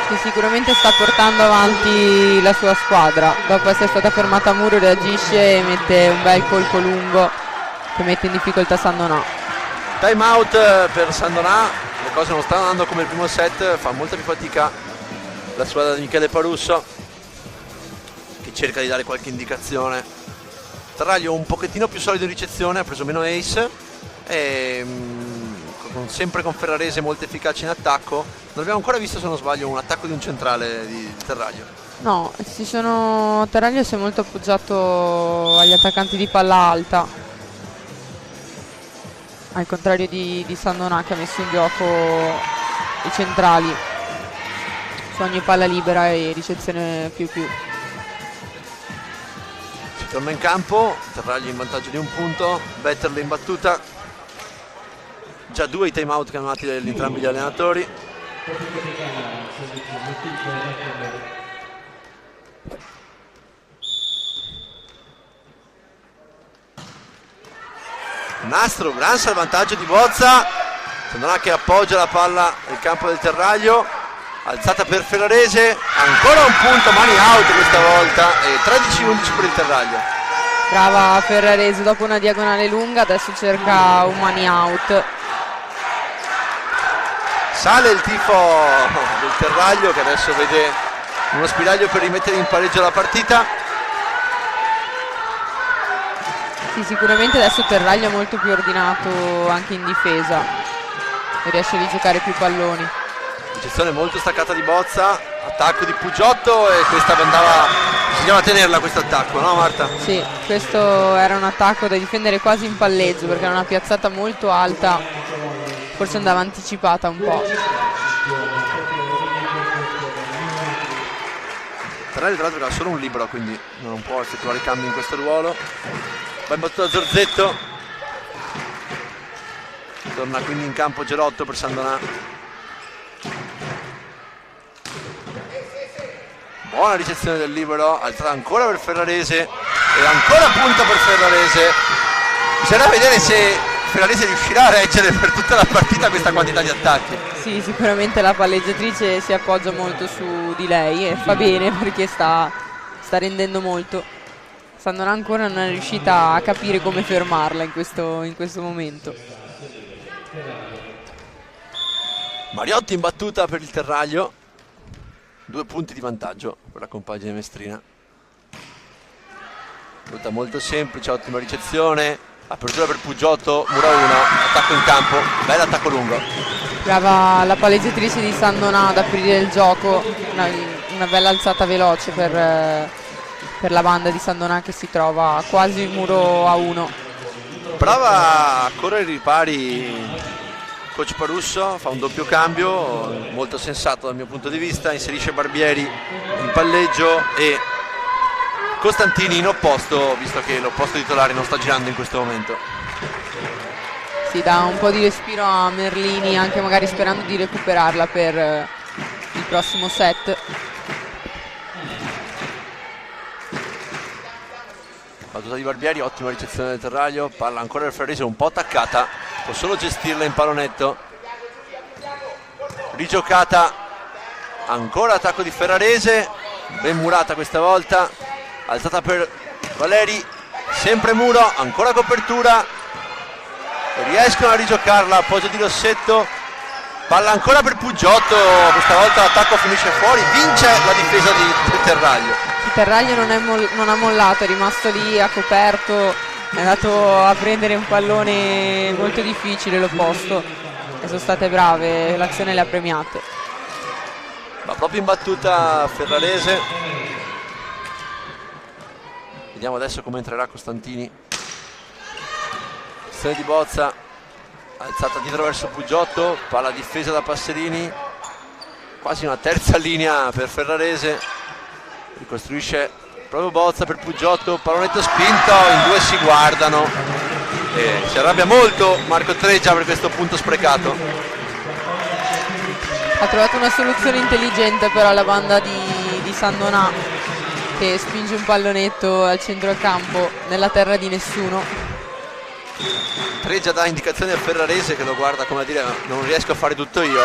Che sicuramente sta portando avanti la sua squadra. Dopo essere stata fermata a muro reagisce e mette un bel colpo lungo che mette in difficoltà Sandonà. Time out per Sandonà, le cose non stanno andando come il primo set, fa molta più fatica la squadra di Michele Parusso che cerca di dare qualche indicazione. Terraglio un pochettino più solido in ricezione, ha preso meno ace e sempre con Ferrarese molto efficace in attacco. Non abbiamo ancora visto, se non sbaglio, un attacco di un centrale di Terraglio. No, Terraglio si è molto appoggiato agli attaccanti di palla alta, al contrario di Sandonà che ha messo in gioco i centrali su ogni palla libera e ricezione più. Si torna in campo, Terraglio in vantaggio di 1 punto, Betterle in battuta. Già 2 i time out chiamati da entrambi gli allenatori. Nastro, gran salvataggio di Bozza. Sandonà che appoggia la palla nel campo del Terraglio, alzata per Ferrarese, ancora un punto, mani out questa volta e 13-11 per il Terraglio. Brava Ferrarese, dopo una diagonale lunga adesso cerca un money out. Sale il tifo del Terraglio che adesso vede uno spiraglio per rimettere in pareggio la partita. Sì, sicuramente adesso Terraglio è molto più ordinato anche in difesa e riesce a rigiocare più palloni. Ricezione molto staccata di Bozza, attacco di Pugiotto e questa bisognava tenerla questo attacco, no Marta? Sì, questo era un attacco da difendere quasi in palleggio perché era una piazzata molto alta, forse andava anticipata un po'. Terraglio tra l'altro ha solo un libero, quindi non può effettuare cambi in questo ruolo. Va in battuta Zorzetto, torna quindi in campo Gelotto per Sandonà. Buona ricezione del libero, alzata ancora per Ferrarese e ancora punto per Ferrarese. Bisogna vedere se Ferrarese riuscirà a reggere per tutta la partita questa quantità di attacchi. Sì, sicuramente la palleggiatrice si appoggia molto su di lei e fa bene perché sta rendendo molto. Sandonà ancora non è riuscita a capire come fermarla in questo momento. Mariotti in battuta per il Terraglio, 2 punti di vantaggio per la compagine mestrina. Battuta molto semplice, ottima ricezione, apertura per Puggiotto, muro 1, attacco in campo, bello attacco lungo. Brava la palleggiatrice di San Donà ad aprire il gioco, una bella alzata veloce per la banda di San Donà che si trova quasi il muro a 1. Brava a correre i ripari coach Parusso, fa un doppio cambio molto sensato dal mio punto di vista, inserisce Barbieri in palleggio e Costantini in opposto, visto che l'opposto titolare non sta girando in questo momento. Si dà un po' di respiro a Merlini, anche magari sperando di recuperarla per il prossimo set. Battuta di Barbieri, ottima ricezione del Terraglio, palla ancora del Ferrarese un po' attaccata, può solo gestirla in pallonetto. Rigiocata, ancora attacco di Ferrarese, ben murata questa volta, alzata per Valeri, sempre muro, ancora copertura, riescono a rigiocarla, appoggio di Rossetto, palla ancora per Puggiotto, questa volta l'attacco finisce fuori, vince la difesa del Terraglio. Il Terraglio non ha mollato, è rimasto lì, ha coperto, è andato a prendere un pallone molto difficile l'opposto e sono state brave, l'azione le ha premiate. Va proprio in battuta Ferrarese. Vediamo adesso come entrerà Costantini. Azione di Bozza, alzata dietro verso Puggiotto, palla difesa da Passerini, quasi una terza linea per Ferrarese, ricostruisce proprio Bozza per Puggiotto, pallonetto spinto, in due si guardano e si arrabbia molto Marco Treggia per questo punto sprecato. Ha trovato una soluzione intelligente però la banda di San Donà, che spinge un pallonetto al centro del campo nella terra di nessuno. Treggia dà indicazioni a Ferrarese che lo guarda come a dire non riesco a fare tutto io.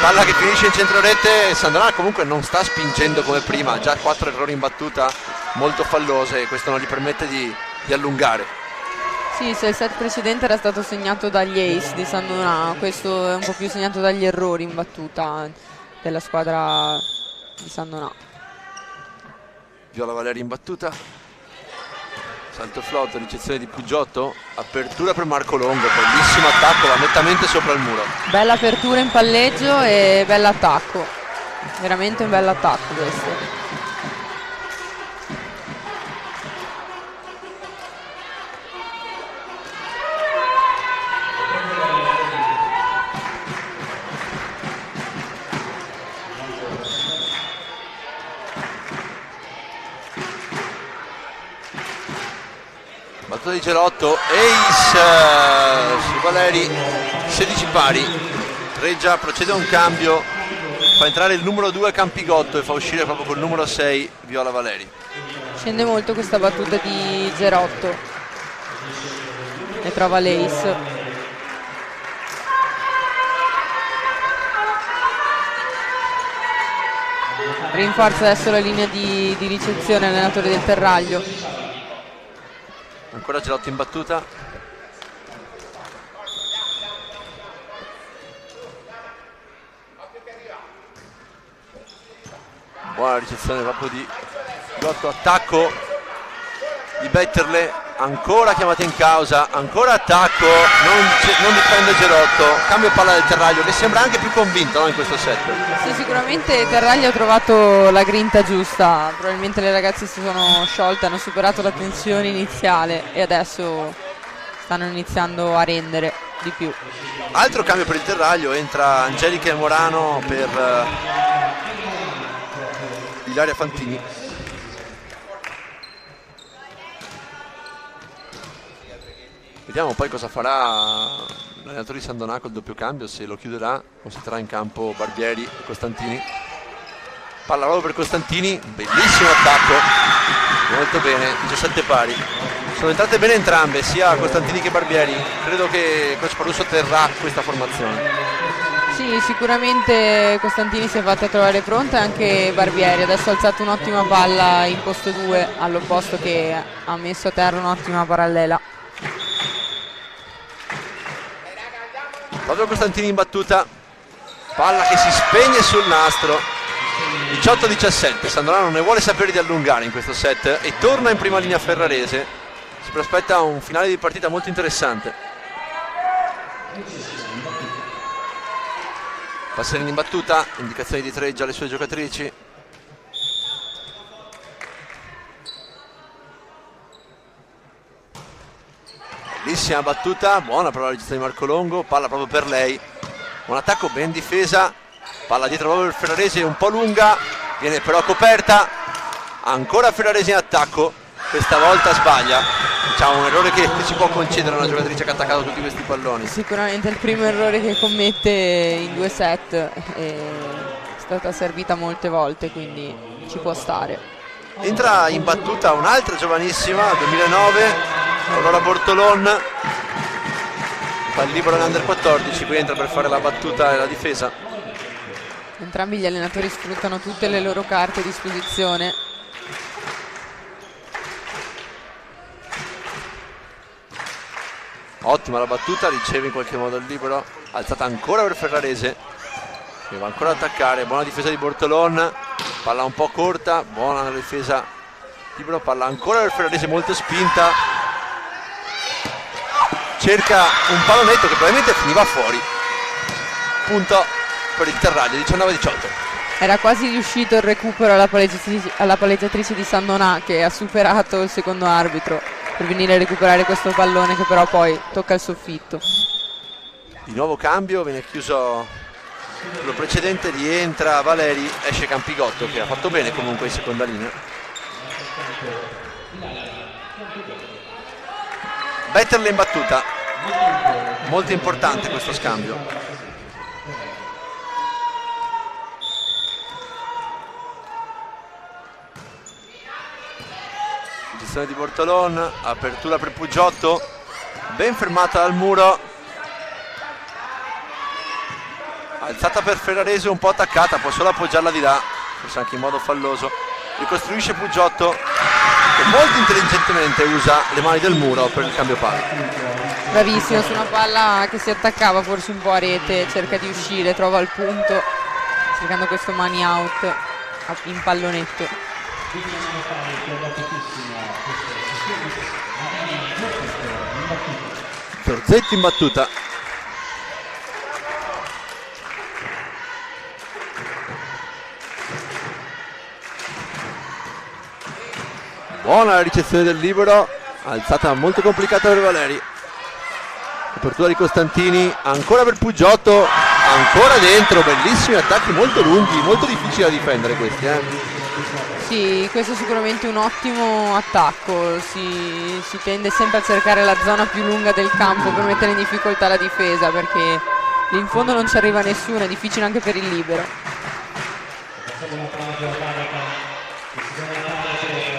Palla che finisce in centrorete, San Donà comunque non sta spingendo come prima, già 4 errori in battuta molto fallose e questo non gli permette di allungare. Sì, se il set precedente era stato segnato dagli ace di San Donà, questo è un po' più segnato dagli errori in battuta della squadra di San Donà. Viola Valeri in battuta, salto flauto, ricezione di Puggiotto, apertura per Marco Longo, bellissimo attacco, va nettamente sopra il muro. Bella apertura in palleggio e bell'attacco, veramente un bell'attacco questo. Battuta di Gelotto, ace su Valeri, 16 pari. Treggia procede a un cambio, fa entrare il numero 2 Campigotto e fa uscire proprio col numero 6 Viola Valeri. Scende molto questa battuta di Gerotto, ne trova l'ace. Rinforza adesso la linea di ricezione allenatore del Terraglio. Ancora Gelotto in battuta. Buona ricezione proprio di Gelotto, attacco di Betterle, ancora chiamata in causa, ancora attacco, non difende Gelotto, cambio palla del Terraglio che sembra anche più convinto, no, in questo set. Sì, sicuramente Terraglio ha trovato la grinta giusta, probabilmente le ragazze si sono sciolte, hanno superato la tensione iniziale e adesso stanno iniziando a rendere di più. Altro cambio per il Terraglio, entra Angelica Morano per Ilaria Fantini. Vediamo poi cosa farà l'allenatore di San Donà col doppio cambio, se lo chiuderà o se terrà in campo Barbieri e Costantini. Palla proprio per Costantini, bellissimo attacco, molto bene, 17 pari. Sono entrate bene entrambe, sia Costantini che Barbieri. Credo che coach Parusso terrà questa formazione. Sì, sicuramente Costantini si è fatta trovare pronta e anche Barbieri. Adesso ha alzato un'ottima palla in posto 2 all'opposto, che ha messo a terra un'ottima parallela. Proprio Costantini in battuta, palla che si spegne sul nastro. 18-17, Sandona non ne vuole sapere di allungare in questo set e torna in prima linea Ferrarese. Si prospetta un finale di partita molto interessante. Passerini in battuta, indicazioni di Treggia alle sue giocatrici. Bellissima battuta, buona però la realizzazione di Marco Longo, palla proprio per lei. Un attacco ben difesa, palla dietro proprio per Ferrarese, un po' lunga, viene però coperta. Ancora Ferrarese in attacco, questa volta sbaglia. Diciamo un errore che si può concedere a una giocatrice che ha attaccato tutti questi palloni. Sicuramente è il primo errore che commette in 2 set, è stata servita molte volte, quindi ci può stare. Entra in battuta un'altra giovanissima, 2009, Aurora Bortolon, fa il libero in under 14, qui entra per fare la battuta e la difesa. Entrambi gli allenatori sfruttano tutte le loro carte a disposizione. Ottima la battuta, riceve in qualche modo il libero, alzata ancora per Ferrarese, che va ancora ad attaccare, buona difesa di Bortolon, palla un po' corta, buona la difesa, libero, palla ancora per Ferrarese, molto spinta, cerca un pallonetto che probabilmente finiva fuori, punto per il Terraglio, 19-18. Era quasi riuscito il recupero alla palleggiatrice di Sandonà, che ha superato il secondo arbitro per venire a recuperare questo pallone, che però poi tocca il soffitto. Di nuovo cambio, viene chiuso quello precedente, rientra Valeri, esce Campigotto che ha fatto bene comunque in seconda linea. Betterle in battuta, molto importante questo scambio. Posizione di Bortolon, apertura per Puggiotto, ben fermata dal muro, alzata per Ferrarese, un po' attaccata, può solo appoggiarla di là, forse anche in modo falloso. Ricostruisce Puggiotto, che molto intelligentemente usa le mani del muro per il cambio palla. Bravissimo, su una palla che si attaccava forse un po' a rete, cerca di uscire, trova il punto, cercando questo money out in pallonetto. Zorzetti in battuta. Buona la ricezione del libero, alzata molto complicata per Valeri. Apertura di Costantini, ancora per Puggiotto, ancora dentro, bellissimi attacchi molto lunghi, molto difficili da difendere questi. Sì, questo è sicuramente un ottimo attacco, si tende sempre a cercare la zona più lunga del campo per mettere in difficoltà la difesa, perché lì in fondo non ci arriva nessuno, è difficile anche per il libero.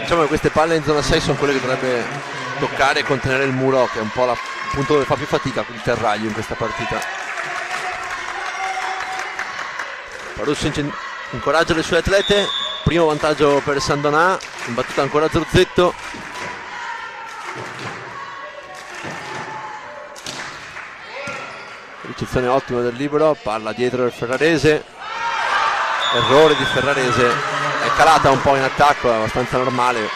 Diciamo che queste palle in zona 6 sono quelle che dovrebbe toccare e contenere il muro, che è un po' il punto dove fa più fatica il Terraglio in questa partita. Parusso incoraggia le sue atlete, primo vantaggio per Sandonà, in battuta ancora Zorzetto. Ricezione ottima del libero, palla dietro del Ferrarese, errore di Ferrarese, è calata un po' in attacco, è abbastanza normale,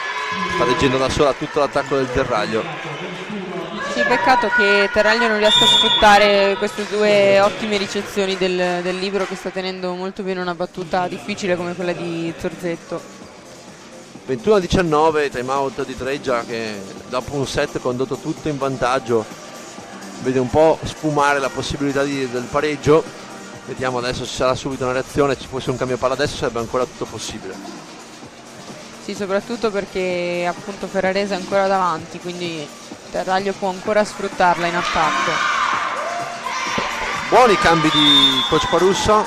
sta leggendo da sola tutto l'attacco del Terraglio. Sì, peccato che Terraglio non riesca a sfruttare queste due ottime ricezioni del libero, che sta tenendo molto bene una battuta difficile come quella di Zorzetto. 21-19, time out di Treggia, che dopo un set condotto tutto in vantaggio vede un po' sfumare la possibilità del pareggio. Vediamo adesso se sarà subito una reazione, se ci fosse un cambio palla adesso sarebbe ancora tutto possibile. Sì, soprattutto perché appunto Ferrarese è ancora davanti, quindi Terraglio può ancora sfruttarla in attacco. Buoni cambi di coach Parusso,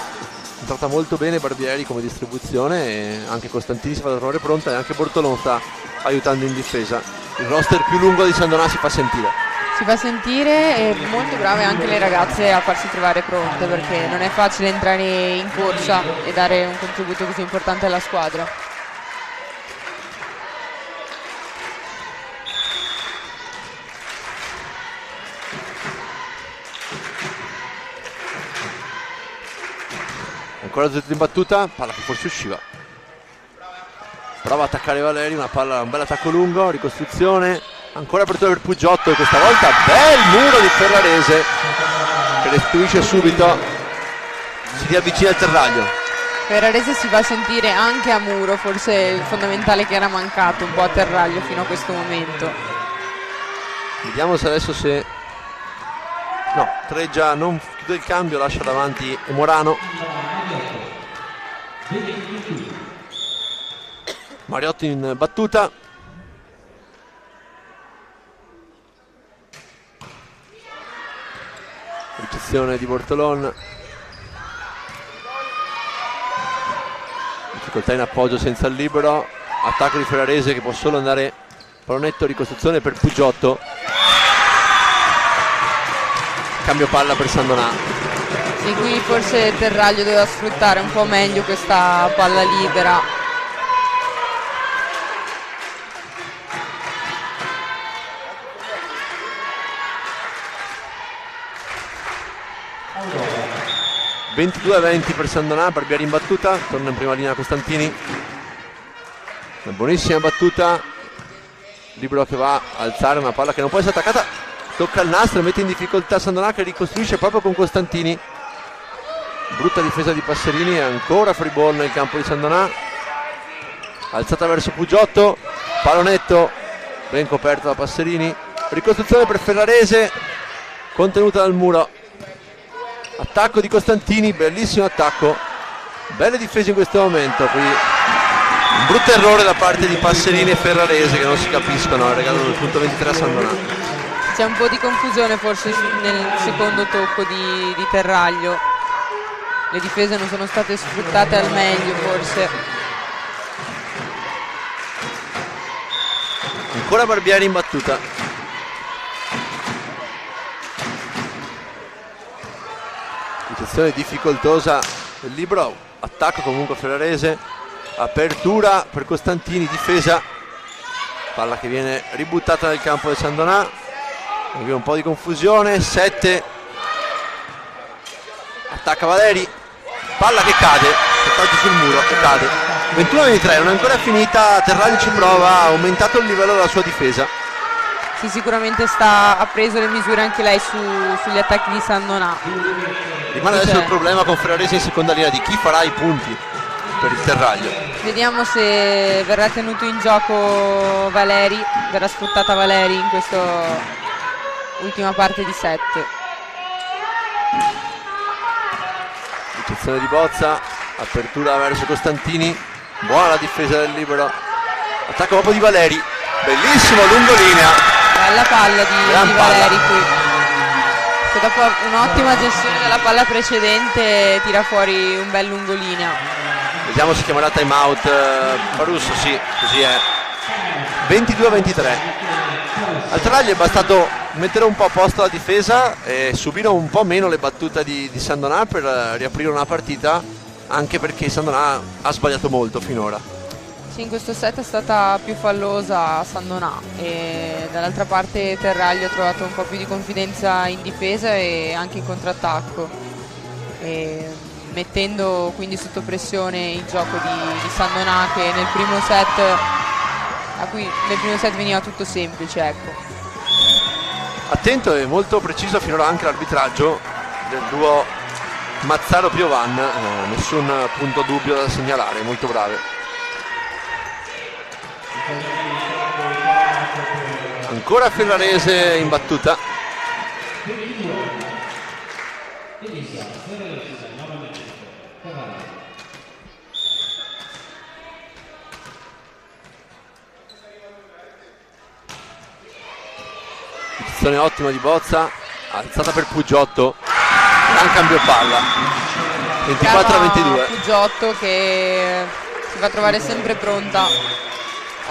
tratta molto bene Barbieri come distribuzione, e anche Costantini si fa da trovare pronta, e anche Bortolon sta aiutando in difesa. Il roster più lungo di Sandonà si fa sentire. Si fa sentire, e molto brave anche le ragazze a farsi trovare pronte, perché non è facile entrare in corsa e dare un contributo così importante alla squadra. Ancora Zorzetto in battuta, palla che forse usciva. prova a attaccare Valeri, un bel attacco lungo, ricostruzione, ancora apertura per Puggiotto, e questa volta bel muro di Ferrarese che restituisce subito, si riavvicina al terraglio. Ferrarese si va a sentire anche a muro, forse il fondamentale che era mancato un po' a terraglio fino a questo momento. Vediamo se adesso no, Treggia non chiude il cambio, lascia davanti Morano. Mariotti in battuta. Ricezione di Bortolon. Difficoltà in appoggio senza il libero. Attacco di Ferrarese che può solo andare pallonetto, ricostruzione per Puggiotto. Cambio palla per Sandonà. Sì, qui forse Terraglio doveva sfruttare un po' meglio questa palla libera. No. 22-20 per Sandonà, Barbieri in battuta, torna in prima linea Costantini. Una buonissima battuta. Libero che va a alzare una palla che non può essere attaccata. Tocca il nastro e mette in difficoltà Sandonà che ricostruisce proprio con Costantini. Brutta difesa di Passerini, ancora free ball nel campo di Sandonà. Alzata verso Puggiotto, pallonetto ben coperto da Passerini. Ricostruzione per Ferrarese, contenuta dal muro. Attacco di Costantini, bellissimo attacco. Belle difese in questo momento. Qui un brutto errore da parte di Passerini e Ferrarese che non si capiscono, regalano il punto 23 a Sandonà. C'è un po' di confusione forse nel secondo tocco di Terraglio. Le difese non sono state sfruttate al meglio forse. Ancora Barbieri in battuta. Situazione difficoltosa del libro. Attacco comunque Ferrarese. Apertura per Costantini, difesa. Palla che viene ributtata nel campo del Sandonà. Qui un po' di confusione. 7. Attacca Valeri. Palla che cade. Passaggio sul muro che cade. 21-23, non è ancora finita. Terraglio ci prova. Ha aumentato il livello della sua difesa. Sì, sicuramente ha preso le misure anche lei sugli attacchi di Sandonà. Rimane adesso il problema con Ferrarese in seconda linea di chi farà i punti per il Terraglio. Vediamo se verrà tenuto in gioco Valeri. Verrà sfruttata Valeri in questa ultima parte di set. Ricezione di Bozza, apertura verso Costantini, buona la difesa del libero, attacco proprio di Valeri, bellissimo lungolinea. Bella palla di Valeri qui, che dopo un'ottima gestione della palla precedente tira fuori un bel lungolinea. Vediamo se chiamerà time out Barusso, sì, così è. 22-23. Al Terraglio è bastato mettere un po' a posto la difesa e subire un po' meno le battute di Sandonà per riaprire una partita, anche perché Sandonà ha sbagliato molto finora. Sì, in questo set è stata più fallosa Sandonà e dall'altra parte Terraglio ha trovato un po' più di confidenza in difesa e anche in contrattacco, e mettendo quindi sotto pressione il gioco di Sandonà, che nel primo set veniva tutto semplice, ecco. Attento e molto preciso finora anche l'arbitraggio del duo Mazzaro-Piovan, nessun punto dubbio da segnalare, molto brave. Ancora Ferrarese in battuta. Posizione ottima di Bozza, alzata per Puggiotto, gran cambio palla, 24-22. Puggiotto che si fa trovare sempre pronta,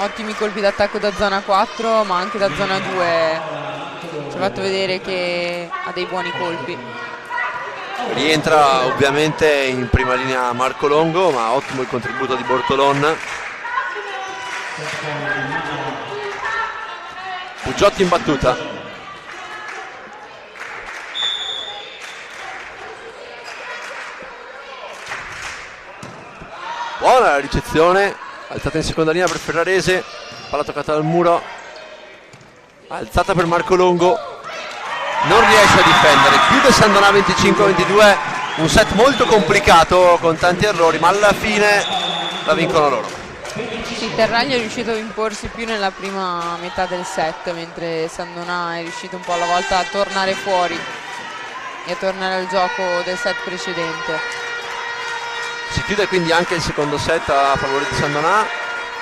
ottimi colpi d'attacco da zona 4 ma anche da zona 2, ci ha fatto vedere che ha dei buoni colpi. Rientra ovviamente in prima linea Marco Longo, ma ottimo il contributo di Bortolon. Puggiotti in battuta. Buona la ricezione, alzata in seconda linea per Ferrarese, palla toccata dal muro, alzata per Marco Longo, non riesce a difendere, chiude Sandonà 25-22, un set molto complicato con tanti errori, ma alla fine la vincono loro. Sì, Terraglia è riuscito a imporsi più nella prima metà del set, mentre Sandonà è riuscito un po' alla volta a tornare fuori e a tornare al gioco del set precedente. Si chiude quindi anche il secondo set a favore di Sandonà,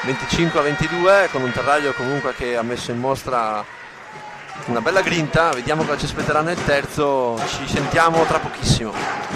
25-22, con un Terraglio comunque che ha messo in mostra una bella grinta. Vediamo cosa ci aspetterà nel terzo, ci sentiamo tra pochissimo.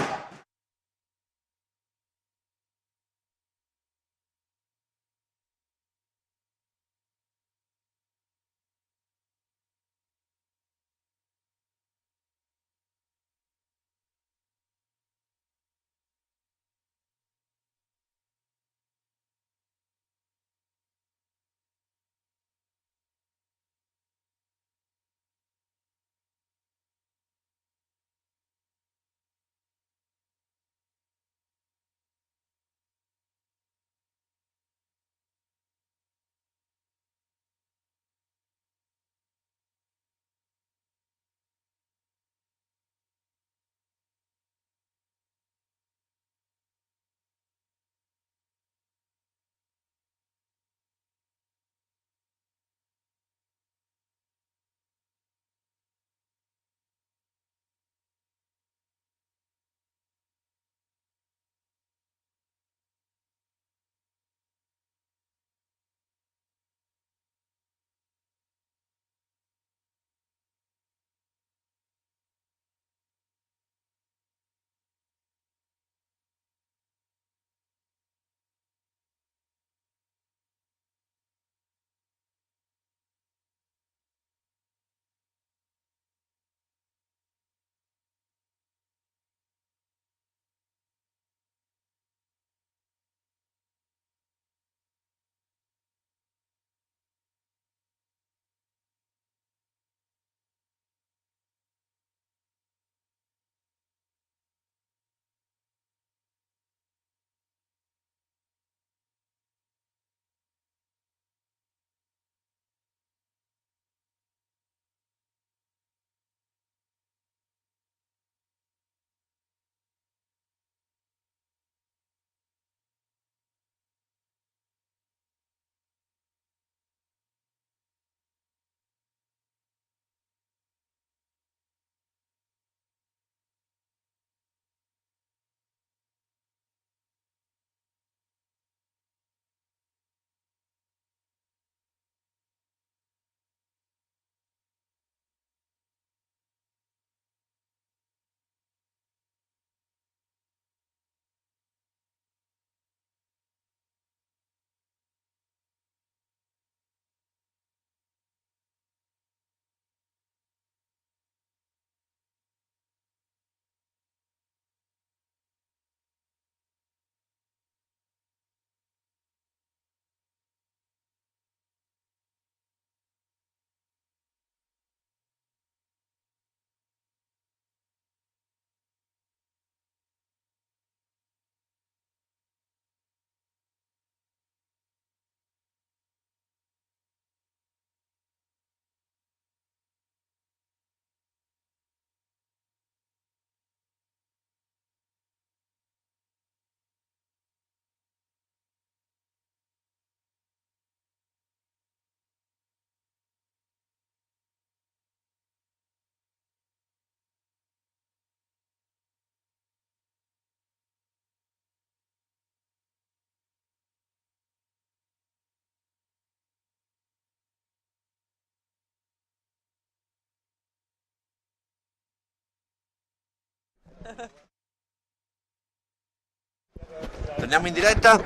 Torniamo in diretta.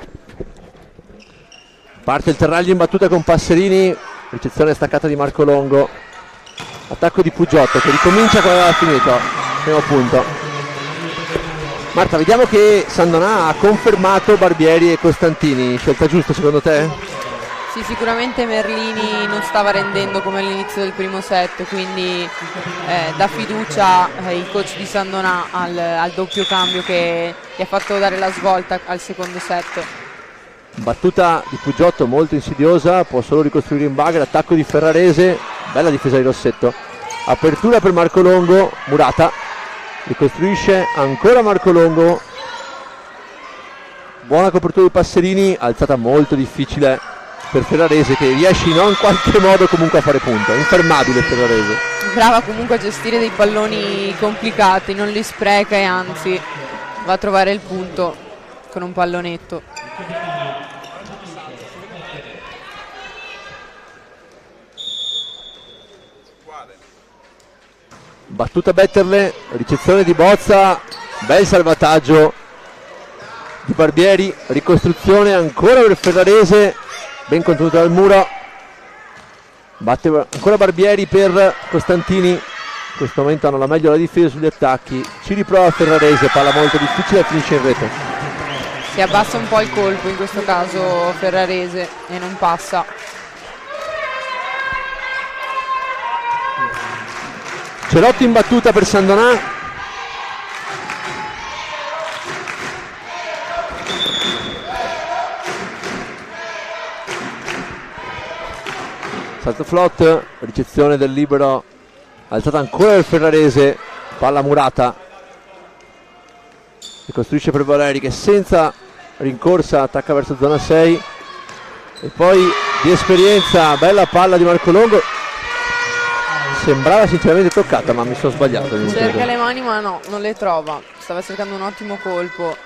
Parte il Terraglio in battuta con Passerini, ricezione staccata di Marco Longo, attacco di Pugiotto che ricomincia come aveva finito, primo punto. Marta, vediamo che Sandonà ha confermato Barbieri e Costantini, scelta giusta secondo te? Sì, sicuramente Merlini non stava rendendo come all'inizio del primo set, quindi dà fiducia il coach di Sandonà al doppio cambio che gli ha fatto dare la svolta al secondo set. Battuta di Pugiotto molto insidiosa, può solo ricostruire in bagger, attacco di Ferrarese, bella difesa di Rossetto, apertura per Marco Longo, Murata ricostruisce ancora Marco Longo, buona copertura di Passerini, alzata molto difficile per Ferrarese che riesce in qualche modo comunque a fare punto, è infermabile Ferrarese. Brava comunque a gestire dei palloni complicati, non li spreca e anzi va a trovare il punto con un pallonetto. Battuta Betterle, ricezione di Bozza, bel salvataggio di Barbieri, ricostruzione ancora per Ferrarese, ben contenuta dal muro, batte ancora Barbieri per Costantini, in questo momento hanno la meglio la difesa sugli attacchi, ci riprova Ferrarese, palla molto difficile e finisce in rete. Si abbassa un po' il colpo in questo caso Ferrarese e non passa. Cerotti in battuta per Sandonà, salto flot, ricezione del libero, alzata ancora il Ferrarese, palla Murata, ricostruisce per Valeri che senza rincorsa attacca verso zona 6 e poi di esperienza, bella palla di Marco Longo, sembrava sinceramente toccata ma mi sono sbagliato. Cerca le mani ma no, non le trova, stava cercando un ottimo colpo,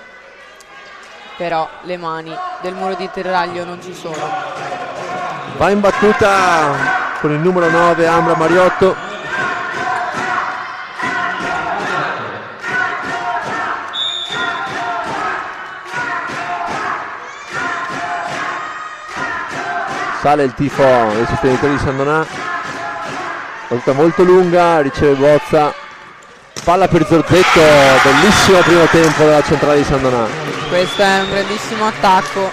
però le mani del muro di Terraglio non ci sono. Va in battuta con il numero 9 Ambra Mariotto, sale il tifo dei sostenitori di Sandonà, battuta molto lunga, riceve Bozza, palla per Zorzetto, bellissimo primo tempo della centrale di Sandonà. Questo è un grandissimo attacco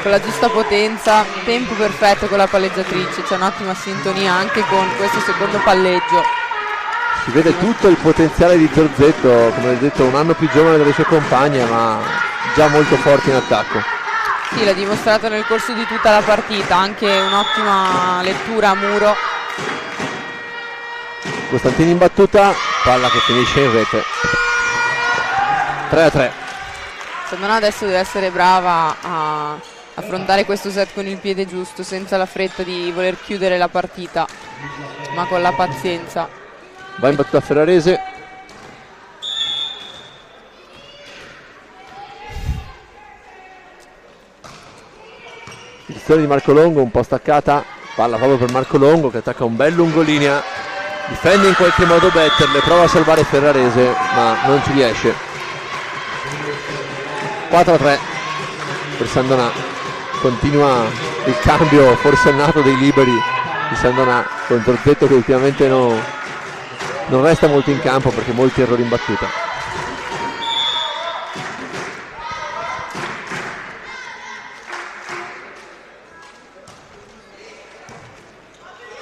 con la giusta potenza, tempo perfetto con la palleggiatrice, c'è un'ottima sintonia anche con questo secondo palleggio. Si vede tutto il potenziale di Zorzetto, come ho detto un anno più giovane delle sue compagne ma già molto forte in attacco. Sì, l'ha dimostrato nel corso di tutta la partita, anche un'ottima lettura a muro. Costantini in battuta, palla che finisce in rete. 3-3. Sandonà adesso deve essere brava a affrontare questo set con il piede giusto, senza la fretta di voler chiudere la partita, ma con la pazienza. Va in battuta Ferrarese. Posizione di Marco Longo un po' staccata, palla proprio per Marco Longo che attacca un bel lungolinea, difende in qualche modo Betterle, prova a salvare Ferrarese ma non ci riesce. 4-3 per Sandonà, continua il cambio forsennato dei liberi di Sandonà con Zorzetto che ultimamente non resta molto in campo perché molti errori in battuta.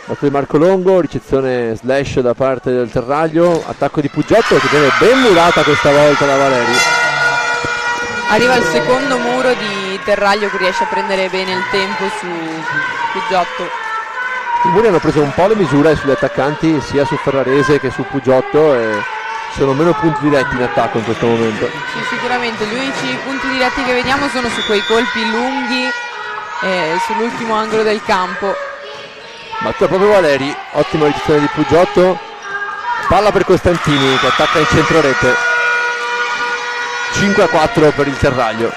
Battuta di Marco Longo, ricezione slash da parte del Terraglio, attacco di Pugiotto che viene ben murata questa volta da Valeri. Arriva il secondo muro di Terraglio che riesce a prendere bene il tempo su Pugiotto. I muri hanno preso un po' le misure sugli attaccanti sia su Ferrarese che su Pugiotto e sono meno punti diretti in attacco in questo momento. Sì, sicuramente gli unici punti diretti che vediamo sono su quei colpi lunghi sull'ultimo angolo del campo. Battuta proprio Valeri, ottima ricezione di Pugiotto, palla per Costantini che attacca in centro rete. 5-4 per il Terraglio.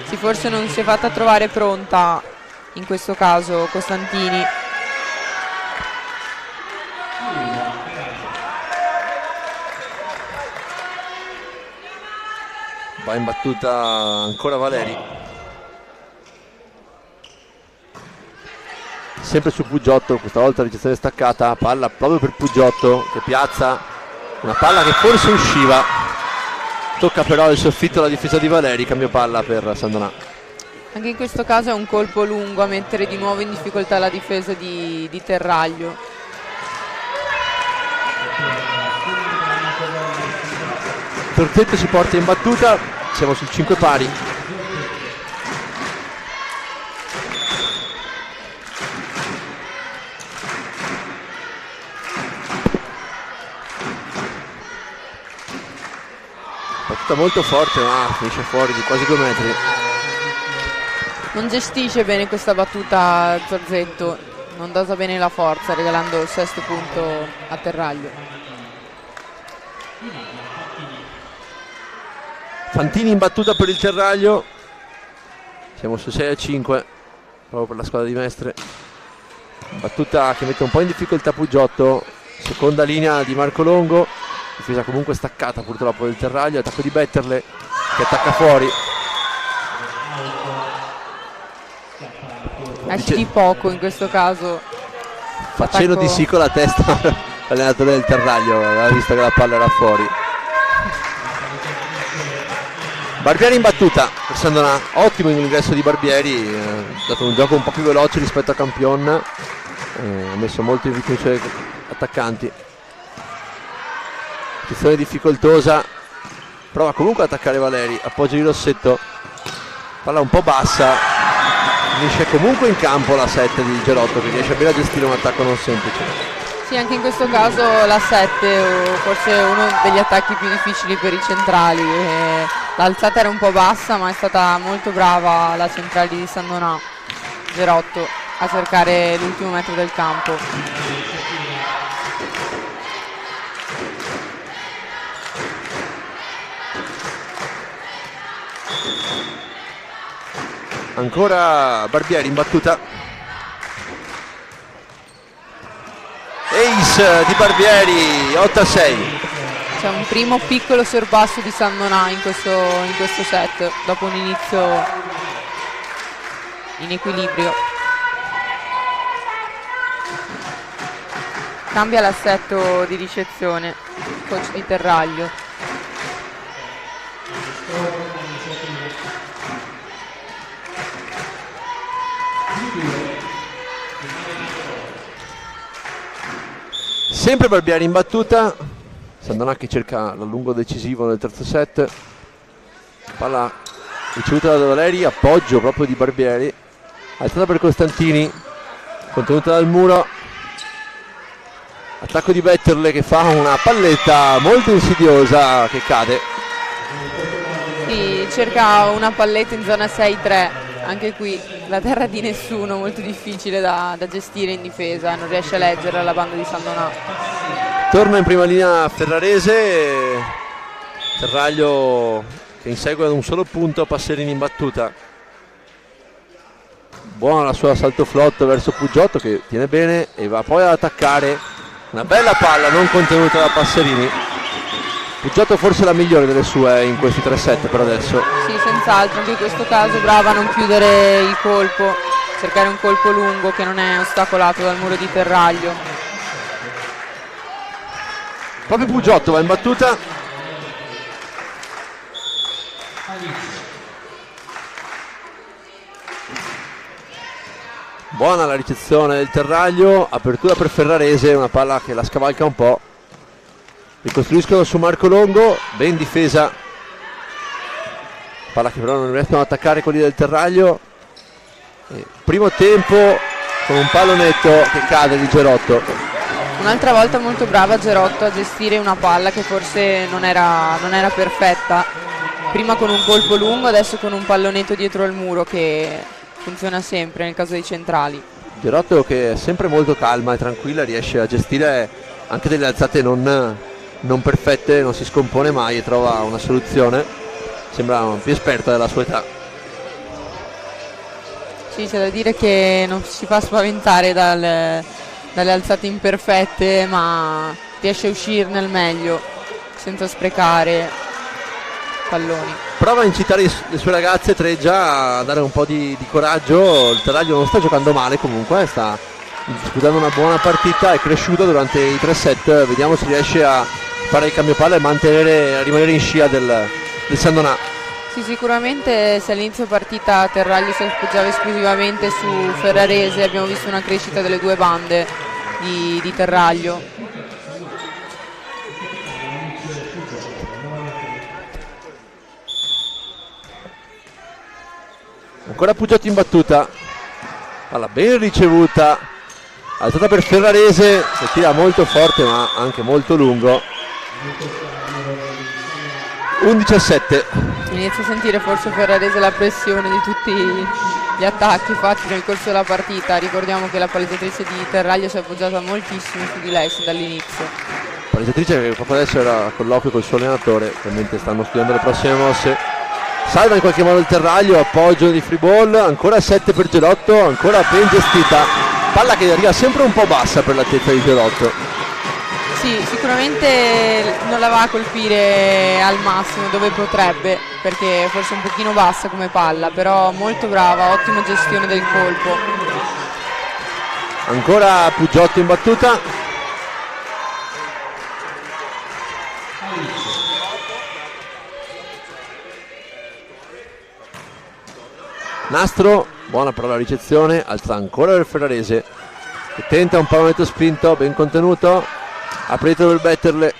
Sì, forse non si è fatta trovare pronta in questo caso Costantini. Va in battuta ancora Valeri. Sempre su Pugiotto, questa volta ricezione staccata, palla proprio per Pugiotto che piazza una palla che forse usciva, tocca però il soffitto alla difesa di Valeri, cambio palla per Sandonà. Anche in questo caso è un colpo lungo a mettere di nuovo in difficoltà la difesa di Terraglio. Zorzetto si porta in battuta, siamo sul 5 pari. battuta molto forte ma finisce fuori di quasi 2 metri. Non gestisce bene questa battuta Zorzetto, non dosa bene la forza, regalando il 6° punto a Terraglio. Fantini in battuta per il Terraglio, siamo su 6-5 proprio per la squadra di Mestre. Battuta che mette un po' in difficoltà Puggiotto, seconda linea di Marco Longo, difesa comunque staccata purtroppo del Terraglio, attacco di Betterle che attacca fuori. Esce di poco in questo caso. Facendo di sì con la testa l'allenatore del Terraglio, aveva visto che la palla era fuori. Barbieri in battuta per Sandonà, ottimo l'ingresso di Barbieri, ha dato un gioco un po' più veloce rispetto a Campion, ha messo molto in difficoltà gli attaccanti. Posizione difficoltosa, prova comunque ad attaccare Valeri, appoggio di Rossetto, palla un po' bassa, finisce comunque in campo la 7 di Gerotto che riesce bene a gestire un attacco non semplice. Sì, anche in questo caso la 7 forse è uno degli attacchi più difficili per i centrali. L'alzata era un po' bassa ma è stata molto brava la centrale di Sandonà, Gerotto, a cercare l'ultimo metro del campo. Ancora Barbieri in battuta, ace di Barbieri, 8-6. C'è un primo piccolo sorpasso di Sandonà in questo set dopo un inizio in equilibrio. Cambia l'assetto di ricezione coach di Terraglio. Sempre Barbieri in battuta, Sandonà che cerca l'allungo decisivo nel terzo set, palla ricevuta da Valeri, appoggio proprio di Barbieri, alzata per Costantini, contenuta dal muro, attacco di Betterle che fa una palletta molto insidiosa che cade. Sì, cerca una palletta in zona 6-3, anche qui la terra di nessuno, molto difficile da gestire in difesa, non riesce a leggere la banda di Sandonà. Torna in prima linea Ferrarese, Terraglio che insegue ad un solo punto, Passerini in battuta. Buona la sua salto flotto verso Puggiotto che tiene bene e va poi ad attaccare una bella palla non contenuta da Passerini. Puggiotto forse la migliore delle sue in questi 3 set per adesso. Sì, senz'altro, anche in questo caso brava a non chiudere il colpo, cercare un colpo lungo che non è ostacolato dal muro di Terraglio. Proprio Puggiotto va in battuta. Buona la ricezione del Terraglio, apertura per Ferrarese, una palla che la scavalca un po'. Ricostruiscono su Marco Longo, ben difesa, palla che però non riescono ad attaccare quelli del Terraglio. Primo tempo con un pallonetto che cade di Gerotto. Un'altra volta molto brava Gerotto a gestire una palla che forse non era perfetta, prima con un colpo lungo, adesso con un pallonetto dietro al muro che funziona sempre nel caso dei centrali. Gerotto che è sempre molto calma e tranquilla, riesce a gestire anche delle alzate non perfette, non si scompone mai e trova una soluzione, sembra più esperta della sua età. Sì, c'è da dire che non si fa spaventare dalle alzate imperfette, ma riesce a uscirne al meglio senza sprecare palloni. Prova a incitare le sue ragazze, Treggia, a dare un po' di coraggio. Il Terraglio non sta giocando male comunque, sta disputando una buona partita, è cresciuto durante i 3 set, vediamo se riesce a fare il cambio palla e a rimanere in scia del Sandonà. Sì, sicuramente se all'inizio partita Terraglio si appoggiava esclusivamente su Ferrarese, abbiamo visto una crescita delle due bande di Terraglio. Ancora Puggiotto in battuta, palla ben ricevuta, alzata per Ferrarese che tira molto forte ma anche molto lungo. 11-7. Inizio a sentire forse Ferrarese la pressione di tutti gli attacchi fatti nel corso della partita. Ricordiamo che la palleggiatrice di Terraglio si è appoggiata moltissimo su di lei sin dall'inizio. Palleggiatrice che proprio adesso era a colloquio col suo allenatore, ovviamente stanno studiando le prossime mosse. Salva in qualche modo il Terraglio, appoggio di free ball, ancora 7 per Gelotto, ancora ben gestita, palla che arriva sempre un po' bassa per l'altezza di Gelotto. Sì, sicuramente non la va a colpire al massimo dove potrebbe, perché forse è un pochino bassa come palla, però molto brava, ottima gestione del colpo. Ancora Pugiotto in battuta. Nastro, buona per la ricezione, alza ancora il Ferrarese che tenta un pallonetto spinto, ben contenuto. Aprito per batterle,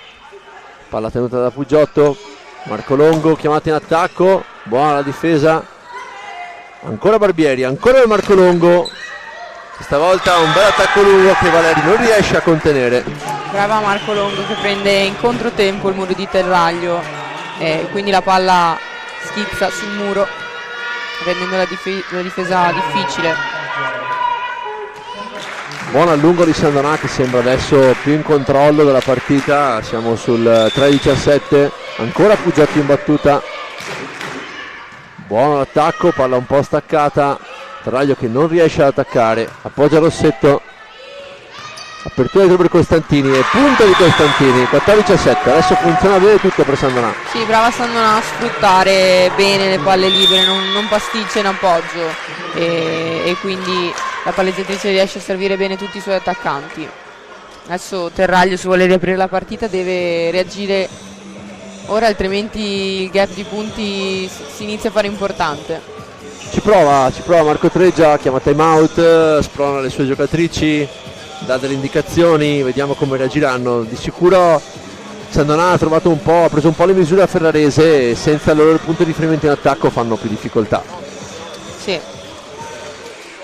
palla tenuta da Pugiotto, Marco Longo chiamato in attacco, buona la difesa, ancora Barbieri, ancora il Marco Longo, stavolta un bel attacco lungo che Valeri non riesce a contenere. Brava Marco Longo che prende in controtempo il muro di Terraglio, quindi la palla schizza sul muro rendendo la difesa difficile. Buon allungo di Sandonà che sembra adesso più in controllo della partita, siamo sul 3-17, ancora Pugiotto in battuta, buono l'attacco, palla un po' staccata, Terraglio che non riesce ad attaccare, appoggia Rossetto, apertura dietro per Costantini e punto di Costantini, 14-7, adesso funziona bene tutto per Sandonà. Sì, brava Sandonà a sfruttare bene le palle libere, non pasticcia in appoggio e quindi la palleggiatrice riesce a servire bene tutti i suoi attaccanti. Adesso Terraglio, se vuole riaprire la partita, deve reagire ora, altrimenti il gap di punti si inizia a fare importante. Ci prova Marco Treggia, chiama time out, sprona le sue giocatrici, dà delle indicazioni, vediamo come reagiranno. Di sicuro Sandonà ha preso un po' le misure a Ferrarese e senza il loro punto di riferimento in attacco fanno più difficoltà. Sì,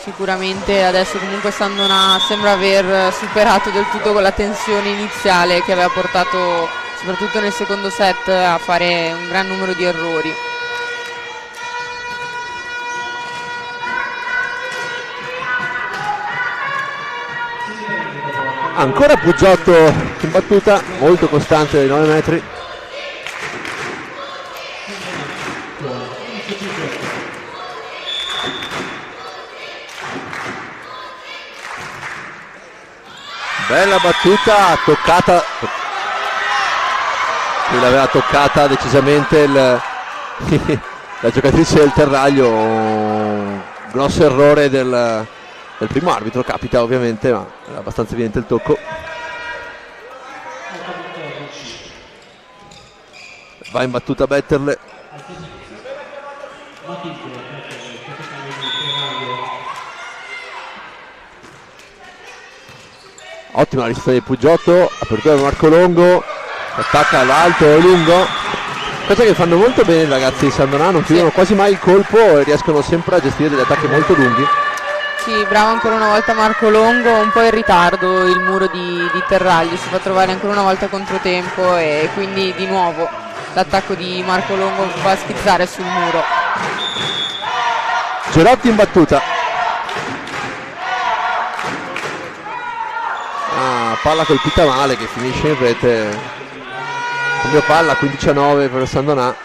sicuramente adesso comunque Sandonà sembra aver superato del tutto quella tensione iniziale che aveva portato soprattutto nel secondo set a fare un gran numero di errori. Ancora Pugiotto in battuta, molto costante dai 9 metri. Bella battuta, toccata, qui l'aveva toccata decisamente la giocatrice del Terraglio, un grosso errore del primo arbitro, capita ovviamente, ma era abbastanza evidente il tocco. Va in battuta Betterle. Ottima la ricezione di Pugiotto, apertura di Marco Longo, attacca all'alto e lungo, cosa che fanno molto bene i ragazzi di Sandonà, non chiudono quasi mai il colpo e riescono sempre a gestire degli attacchi molto lunghi. Sì, bravo ancora una volta Marco Longo, un po' in ritardo il muro di Terraglio, si fa trovare ancora una volta controtempo e quindi di nuovo l'attacco di Marco Longo va a schizzare sul muro. Gerotti in battuta. Palla colpita male che finisce in rete, cambio palla, 15-9 per Sandonà,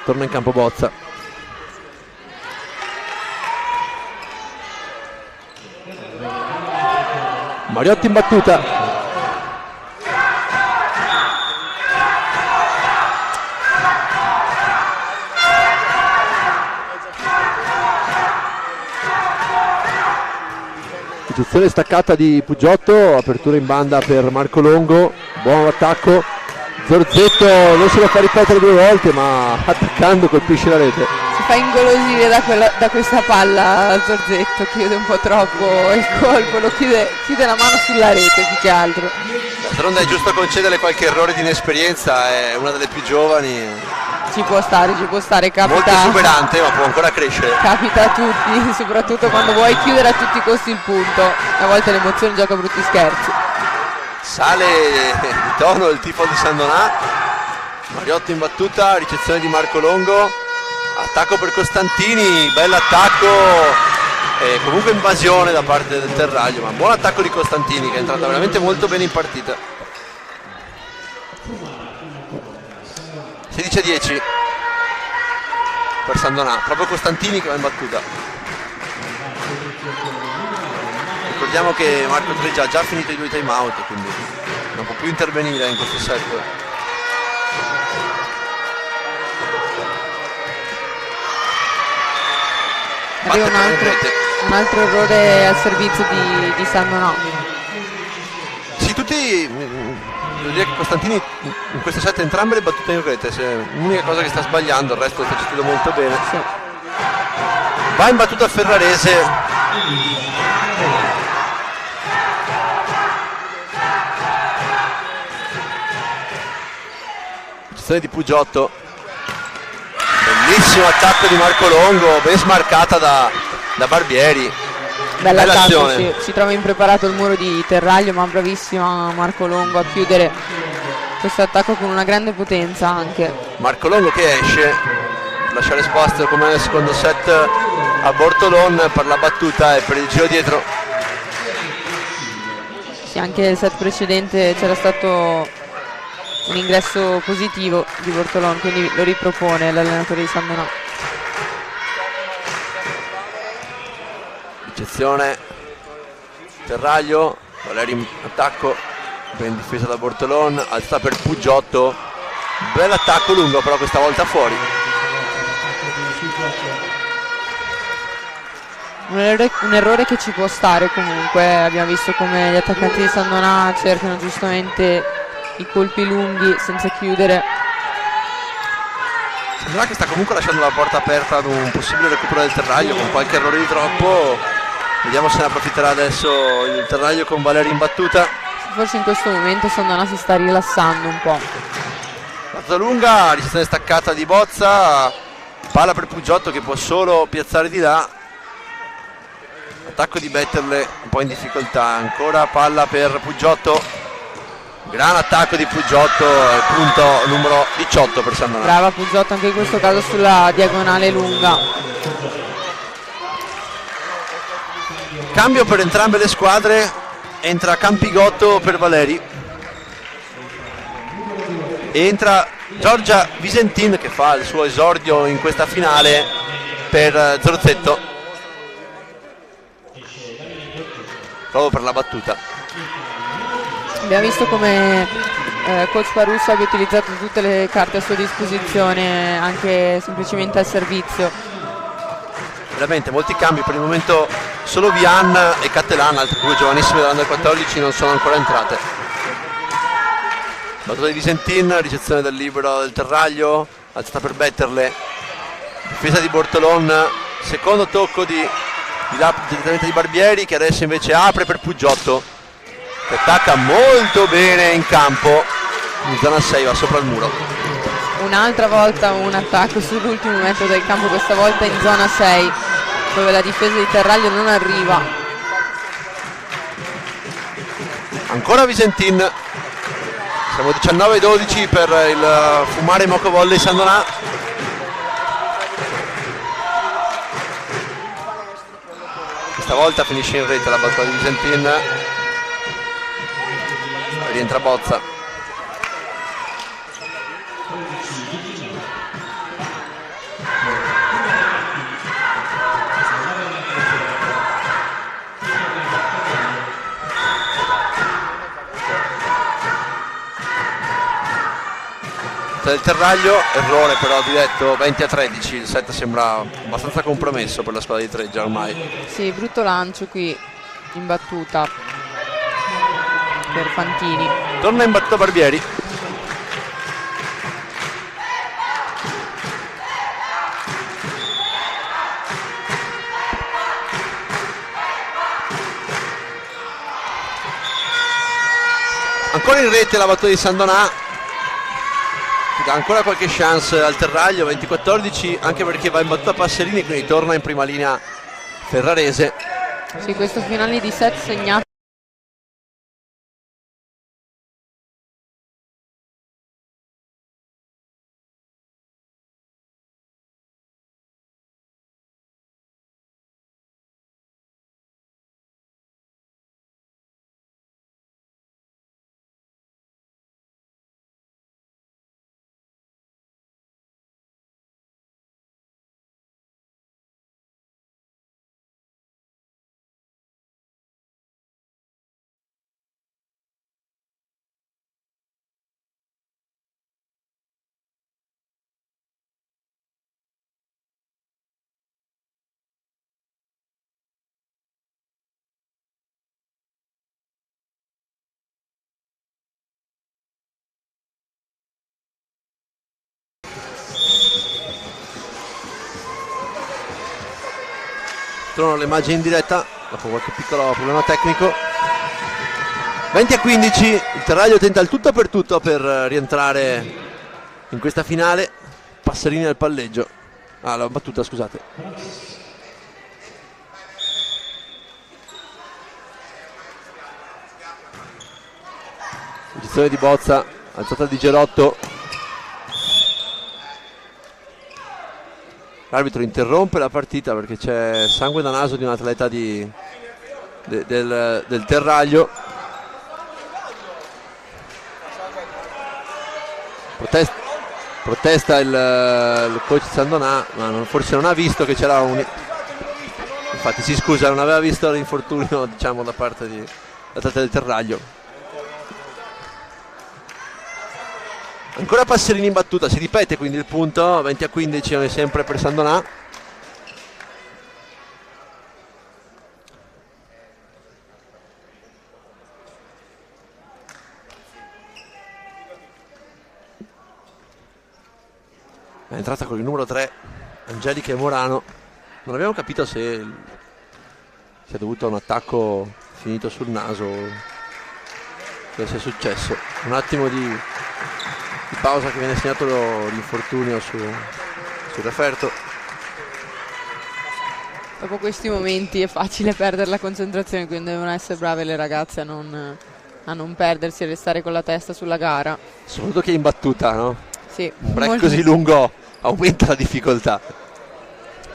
torna in campo Bozza. Mariotti in battuta. Posizione staccata di Pugiotto, apertura in banda per Marco Longo, buon attacco, Zorzetto non se lo fa ripetere due volte ma attaccando colpisce la rete. Si fa ingolosire da questa palla Zorzetto, chiude un po' troppo il colpo, chiude la mano sulla rete più che altro. D'altronde è giusto concederle qualche errore di inesperienza, è una delle più giovani. Ci può stare, capita. Molto esuberante, ma può ancora crescere. Capita a tutti, soprattutto quando vuoi chiudere a tutti i costi il punto. A volte l'emozione gioca brutti scherzi. Sale di tono il tifo di Sandonà. Mariotto in battuta, ricezione di Marco Longo, attacco per Costantini, bell'attacco e comunque invasione da parte del Terraglio, ma buon attacco di Costantini che è entrata veramente molto bene in partita. 16-10 per Sandonà, proprio Costantini che va in battuta. Ricordiamo che Marco Treggia ha già finito i 2 time out, quindi non può più intervenire in questo set. Arriva un altro errore al servizio di Sandonà. Sì, tutti, devo dire che Costantini in questo set entrambe le battute in rete, l'unica cosa che sta sbagliando, il resto sta gestito molto bene. Sì. Va in battuta Ferrarese. Di Pugiotto, bellissimo attacco di Marco Longo, ben smarcata da Barbieri. Bella Bella attacco, azione. si trova impreparato il muro di Terraglio, ma bravissima Marco Longo a chiudere questo attacco con una grande potenza anche. Marco Longo che esce, lasciare spazio come nel secondo set a Bortolon per la battuta e per il giro dietro. Sì, anche nel set precedente c'era stato un ingresso positivo di Bortolon, quindi lo ripropone l'allenatore di Sandonà. Ricezione Terraglio, Valeri in attacco, ben difesa da Bortolon, alza per Pugiotto, bell'attacco lungo però questa volta fuori. Un errore che ci può stare comunque, abbiamo visto come gli attaccanti di Sandonà cercano giustamente i colpi lunghi senza chiudere. Sembra che sta comunque lasciando la porta aperta ad un possibile recupero del Terraglio con qualche errore di troppo. Vediamo se ne approfitterà adesso il Terraglio con Valeri in battuta. Forse in questo momento Sandonà si sta rilassando un po'. Battuta lunga, ricezione staccata di Bozza, palla per Pugiotto che può solo piazzare di là. Attacco di Betterle un po' in difficoltà, ancora palla per Pugiotto. Gran attacco di Pugiotto, punto numero 18 per Sandonà. Brava Pugiotto anche in questo caso sulla diagonale lunga. Cambio per entrambe le squadre, entra Campigotto per Valeri. Entra Giorgia Visentin che fa il suo esordio in questa finale per Zorzetto. Proprio per la battuta. Abbiamo visto come coach Parusso abbia utilizzato tutte le carte a sua disposizione, anche semplicemente al servizio. Veramente molti cambi, per il momento solo Vian e Cattelan, altre 2 giovanissime dell'Under 14, non sono ancora entrate. Battuta di Visentin, ricezione del libero del Terraglio, alzata per Betterle, difesa di Bortolon, secondo tocco di là direttamente di Barbieri che adesso invece apre per Pugiotto. Che attacca molto bene in campo, in zona 6 va sopra il muro. Un'altra volta un attacco sull'ultimo metro del campo, questa volta in zona 6 dove la difesa di Terraglio non arriva. Ancora Visentin, siamo 19-12 per il Fumare Moco Volley Sandonà. Questa volta finisce in rete la battuta di Visentin. Rientra Bozza. Del Terraglio, errore però diretto, 20-13, il set sembra abbastanza compromesso per la squadra di Treggia ormai. Sì, brutto lancio qui in battuta per Fantini. Torna in battuta Barbieri. Ancora in rete la battuta di Sandonà, dà ancora qualche chance al Terraglio, 20-14, anche perché va in battuta Passerini, quindi torna in prima linea Ferrarese. Sì, questo finale di set segnato controllano le immagini in diretta dopo qualche piccolo problema tecnico. 20-15, il Terraglio tenta il tutto per tutto per rientrare in questa finale. Passerini al palleggio, la battuta, scusate. Posizione di Bozza, alzata di Gelotto. L'arbitro interrompe la partita perché c'è sangue da naso di un atleta del Terraglio. Protesta il coach Sandonà, ma forse non ha visto che c'era infatti si scusa, non aveva visto l'infortunio, diciamo, da parte dell'atleta del Terraglio. Ancora Passerini in battuta, si ripete quindi il punto, 20-15 come sempre per Sandonà. È entrata con il numero 3 Angelica Morano. Non abbiamo capito se è dovuto a un attacco finito sul naso o cosa sia successo. Un attimo di pausa che viene segnato l'infortunio sul referto. Dopo questi momenti è facile perdere la concentrazione, quindi devono essere brave le ragazze a non perdersi e restare con la testa sulla gara. Soprattutto che è in battuta, no? Sì, un break così lungo aumenta la difficoltà.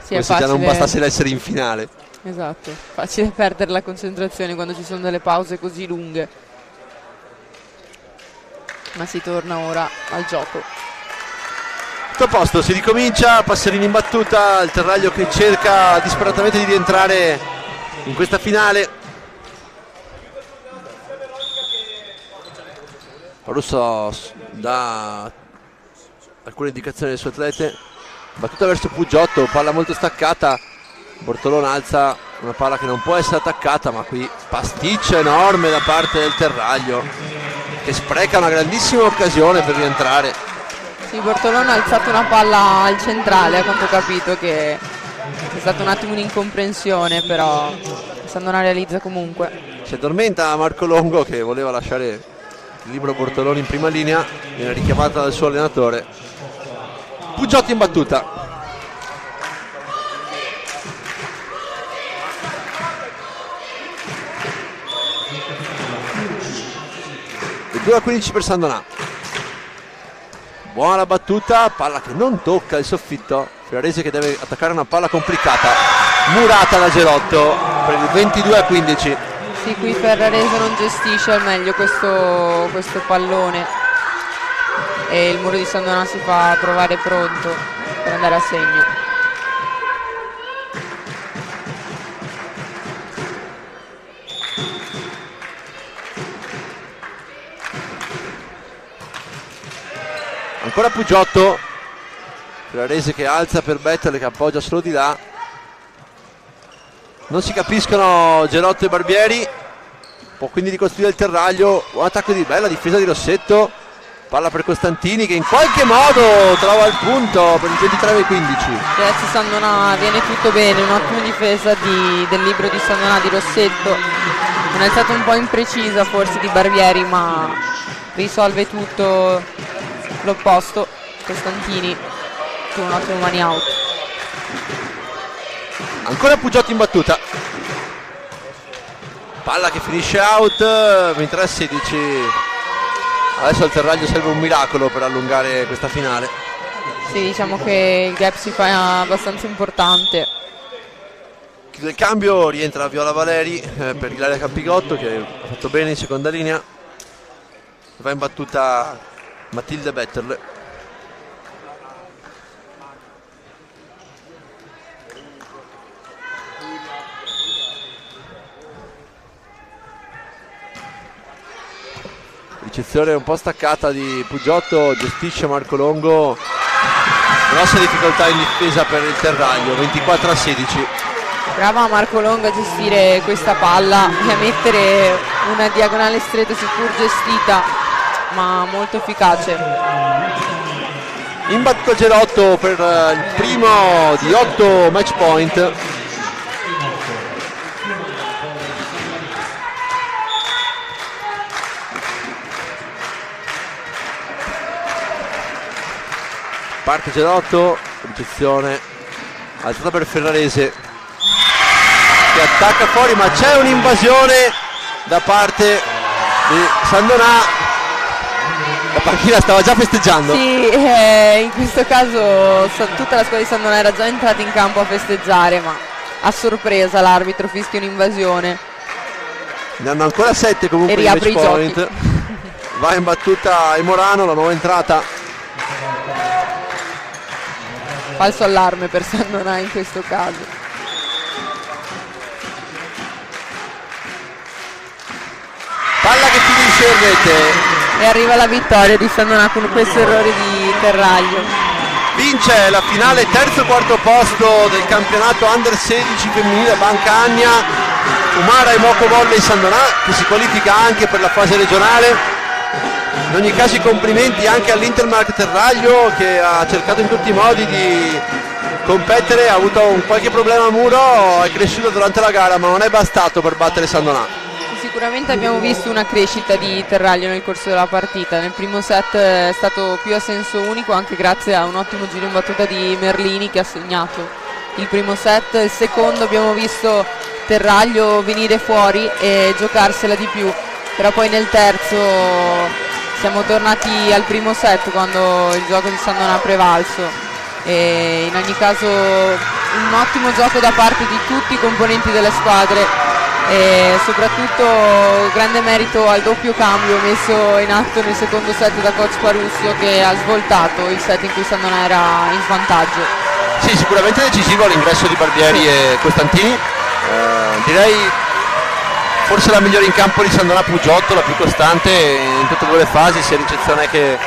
Sì, come se già non bastasse l'essere in finale. Esatto, facile perdere la concentrazione quando ci sono delle pause così lunghe. Ma si torna ora al gioco. Tutto a posto, si ricomincia, Passerini in battuta, il Terraglio che cerca disperatamente di rientrare in questa finale. Russo dà alcune indicazioni alle sue atlete. Battuta verso Pugiotto, palla molto staccata. Bortolone alza una palla che non può essere attaccata, ma qui pasticcio enorme da parte del Terraglio, che spreca una grandissima occasione per rientrare. Sì, Bortolone ha alzato una palla al centrale, a quanto ho capito, che è stata un attimo un'incomprensione, però Sandonà realizza comunque. Si addormenta Marco Longo, che voleva lasciare il libero Bortolone in prima linea, viene richiamata dal suo allenatore. Pugiotto in battuta. E 2-15 per Sandonà. Buona battuta, palla che non tocca il soffitto. Ferrarese che deve attaccare una palla complicata, murata da Gelotto per il 22-15. Sì, qui Ferrarese non gestisce al meglio questo pallone e il muro di Sandonà si fa trovare pronto per andare a segno. Ancora Pugiotto, Ferrarese che alza per Bettel, che appoggia solo di là. Non si capiscono Gelotto e Barbieri, può quindi ricostruire il Terraglio. Un attacco di bella difesa di Rossetto, palla per Costantini che in qualche modo trova il punto per il 23-15. Adesso Sandonà viene tutto bene, un'ottima difesa del libro di Sandonà di Rossetto, un'alzata un po' imprecisa forse di Barbieri, ma risolve tutto l'opposto. Costantini con un ottimo money out. Ancora Pugiotto in battuta, palla che finisce out, 23-16. Adesso al Terraglio serve un miracolo per allungare questa finale. Sì, diciamo che il gap si fa abbastanza importante. Chiude il cambio, rientra Viola Valeri per Ilaria Campigotto, che ha fatto bene in seconda linea. Va in battuta Matilde Betterle. Ricezione un po' staccata di Pugiotto, gestisce Marco Longo. Grossa difficoltà in difesa per il Terraglio, 24-16. Brava Marco Longo a gestire questa palla e a mettere una diagonale stretta, seppur gestita, ma molto efficace. In battuta Gelotto per il primo di 8 match point. parte Gelotto, ricezione alzata per Ferrarese che attacca fuori, ma c'è un'invasione da parte di Sandonà. La panchina stava già festeggiando. Sì, in questo caso tutta la squadra di Sandonà era già entrata in campo a festeggiare, ma a sorpresa l'arbitro fischia un'invasione Ne hanno ancora 7 comunque e in riapre match i point. giochi. Va in battuta Morano, la nuova entrata. Falso allarme per Sandonà in questo caso. Palla che finisce in rete. E arriva la vittoria di Sandonà con questo errore di Terraglio. Vince la finale terzo e quarto posto del campionato Under 16 femminile Bancagna, Umara e Moco Volley Sandonà, che si qualifica anche per la fase regionale. In ogni caso i complimenti anche all'Intermark Terraglio, che ha cercato in tutti i modi di competere, ha avuto qualche problema a muro, è cresciuto durante la gara ma non è bastato per battere Sandonà. Sicuramente abbiamo visto una crescita di Terraglio nel corso della partita. Nel primo set è stato più a senso unico, anche grazie a un ottimo giro in battuta di Merlini che ha segnato il primo set. Il secondo abbiamo visto Terraglio venire fuori e giocarsela di più, però poi nel terzo siamo tornati al primo set quando il gioco di Sandonà ha prevalso. E in ogni caso un ottimo gioco da parte di tutti i componenti delle squadre e soprattutto grande merito al doppio cambio messo in atto nel secondo set da coach Parusso, che ha svoltato il set in cui Sandonà era in svantaggio. Sì, sicuramente decisivo l'ingresso di Barbieri e Costantini, direi forse la migliore in campo di Sandonà Pugiotto, la più costante in tutte e due le fasi, sia ricezione che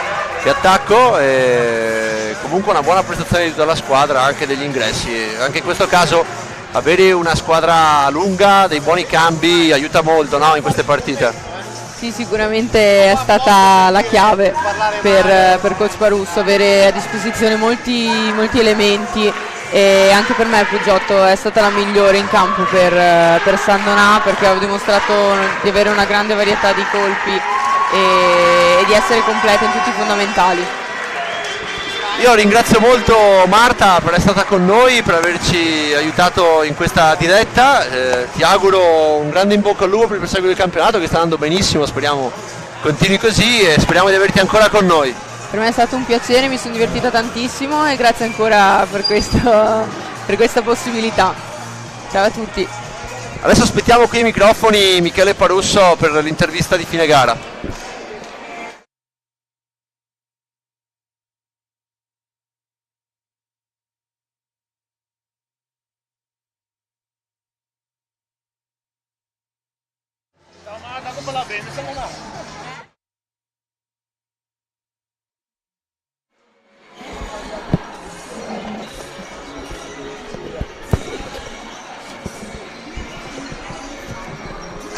attacco, e comunque una buona prestazione di tutta la squadra, anche degli ingressi. Anche in questo caso avere una squadra lunga, dei buoni cambi aiuta molto, no, in queste partite. Sì, sicuramente è stata la chiave per coach Parusso avere a disposizione molti elementi, e anche per me Pugiotto è stata la migliore in campo per Sandonà, perché ha dimostrato di avere una grande varietà di colpi e di essere completa in tutti i fondamentali. Io ringrazio molto Marta per essere stata con noi, per averci aiutato in questa diretta, ti auguro un grande in bocca al lupo per il proseguo del campionato, che sta andando benissimo, speriamo continui così e speriamo di averti ancora con noi. Per me è stato un piacere, mi sono divertita tantissimo e grazie ancora per questa possibilità. Ciao a tutti. Adesso aspettiamo qui i microfoni Michele Parusso per l'intervista di fine gara.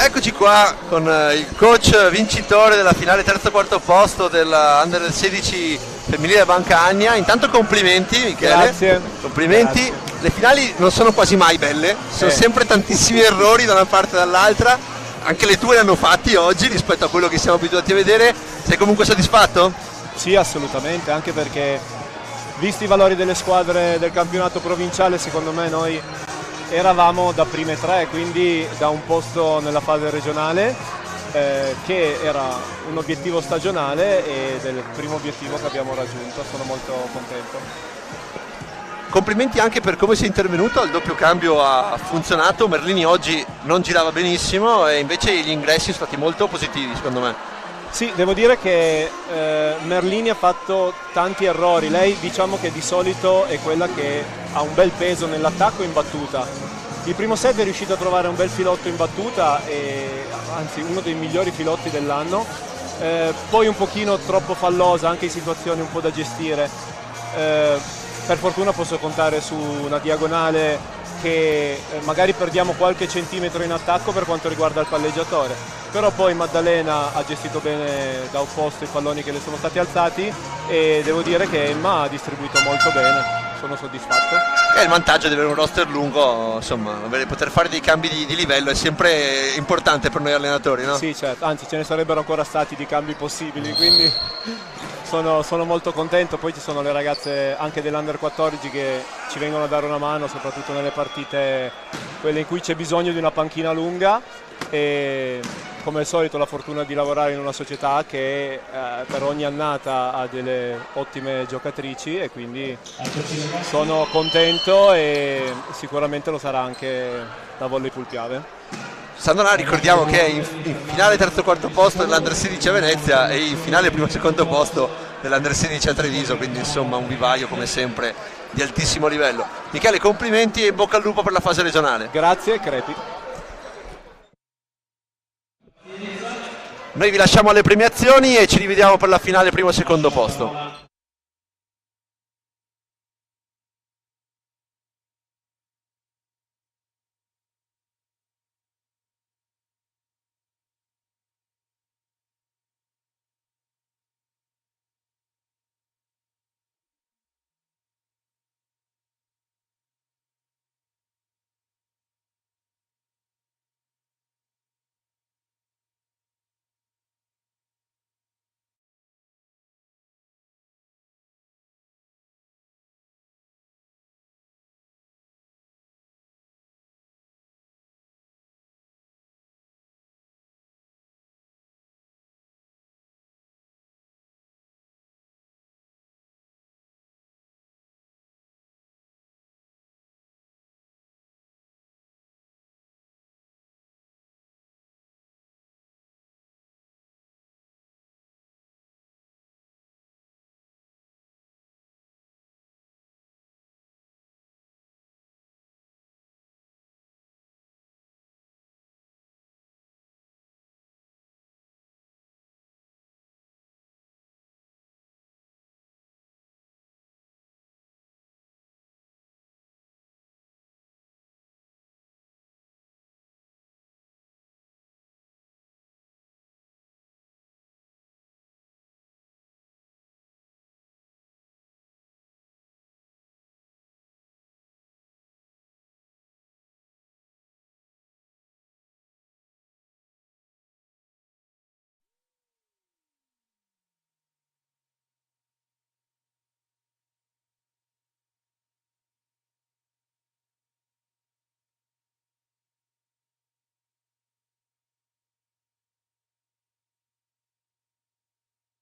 Eccoci qua con il coach vincitore della finale terzo e quarto posto dell'Under 16 femminile Bancagna. Intanto complimenti Michele. Grazie. Complimenti. Grazie. Le finali non sono quasi mai belle, sono sempre tantissimi errori da una parte e dall'altra. Anche le tue ne hanno fatti oggi rispetto a quello che siamo abituati a vedere. Sei comunque soddisfatto? Sì, assolutamente, anche perché visti i valori delle squadre del campionato provinciale, secondo me noi eravamo da prime tre, quindi da un posto nella fase regionale che era un obiettivo stagionale ed è il primo obiettivo che abbiamo raggiunto. Sono molto contento. Complimenti anche per come sei intervenuto, il doppio cambio ha funzionato, Merlini oggi non girava benissimo e invece gli ingressi sono stati molto positivi secondo me. Sì, devo dire che Merlini ha fatto tanti errori. Lei diciamo che di solito è quella che ha un bel peso nell'attacco e in battuta. Il primo set è riuscito a trovare un bel filotto in battuta, anzi uno dei migliori filotti dell'anno. Poi un pochino troppo fallosa anche in situazioni un po' da gestire. Per fortuna posso contare su una diagonale che magari perdiamo qualche centimetro in attacco per quanto riguarda il palleggiatore, però poi Maddalena ha gestito bene da opposto i palloni che le sono stati alzati e devo dire che Emma ha distribuito molto bene, sono soddisfatto. E il vantaggio di avere un roster lungo, insomma, poter fare dei cambi di livello è sempre importante per noi allenatori, no? Sì, certo, anzi ce ne sarebbero ancora stati di cambi possibili, quindi sono molto contento. Poi ci sono le ragazze anche dell'Under 14 che ci vengono a dare una mano, soprattutto nelle partite quelle in cui c'è bisogno di una panchina lunga, e come al solito la fortuna di lavorare in una società che per ogni annata ha delle ottime giocatrici, e quindi sono contento, e sicuramente lo sarà anche la Volleypool Piave. Sandona, ricordiamo che è in finale terzo quarto posto dell'Under 16 a Venezia e in finale primo secondo posto dell'Under 16 a Treviso, quindi insomma un vivaio come sempre di altissimo livello. Michele, complimenti e in bocca al lupo per la fase regionale. Grazie, crepi. Noi vi lasciamo alle premiazioni e ci rivediamo per la finale primo e secondo posto.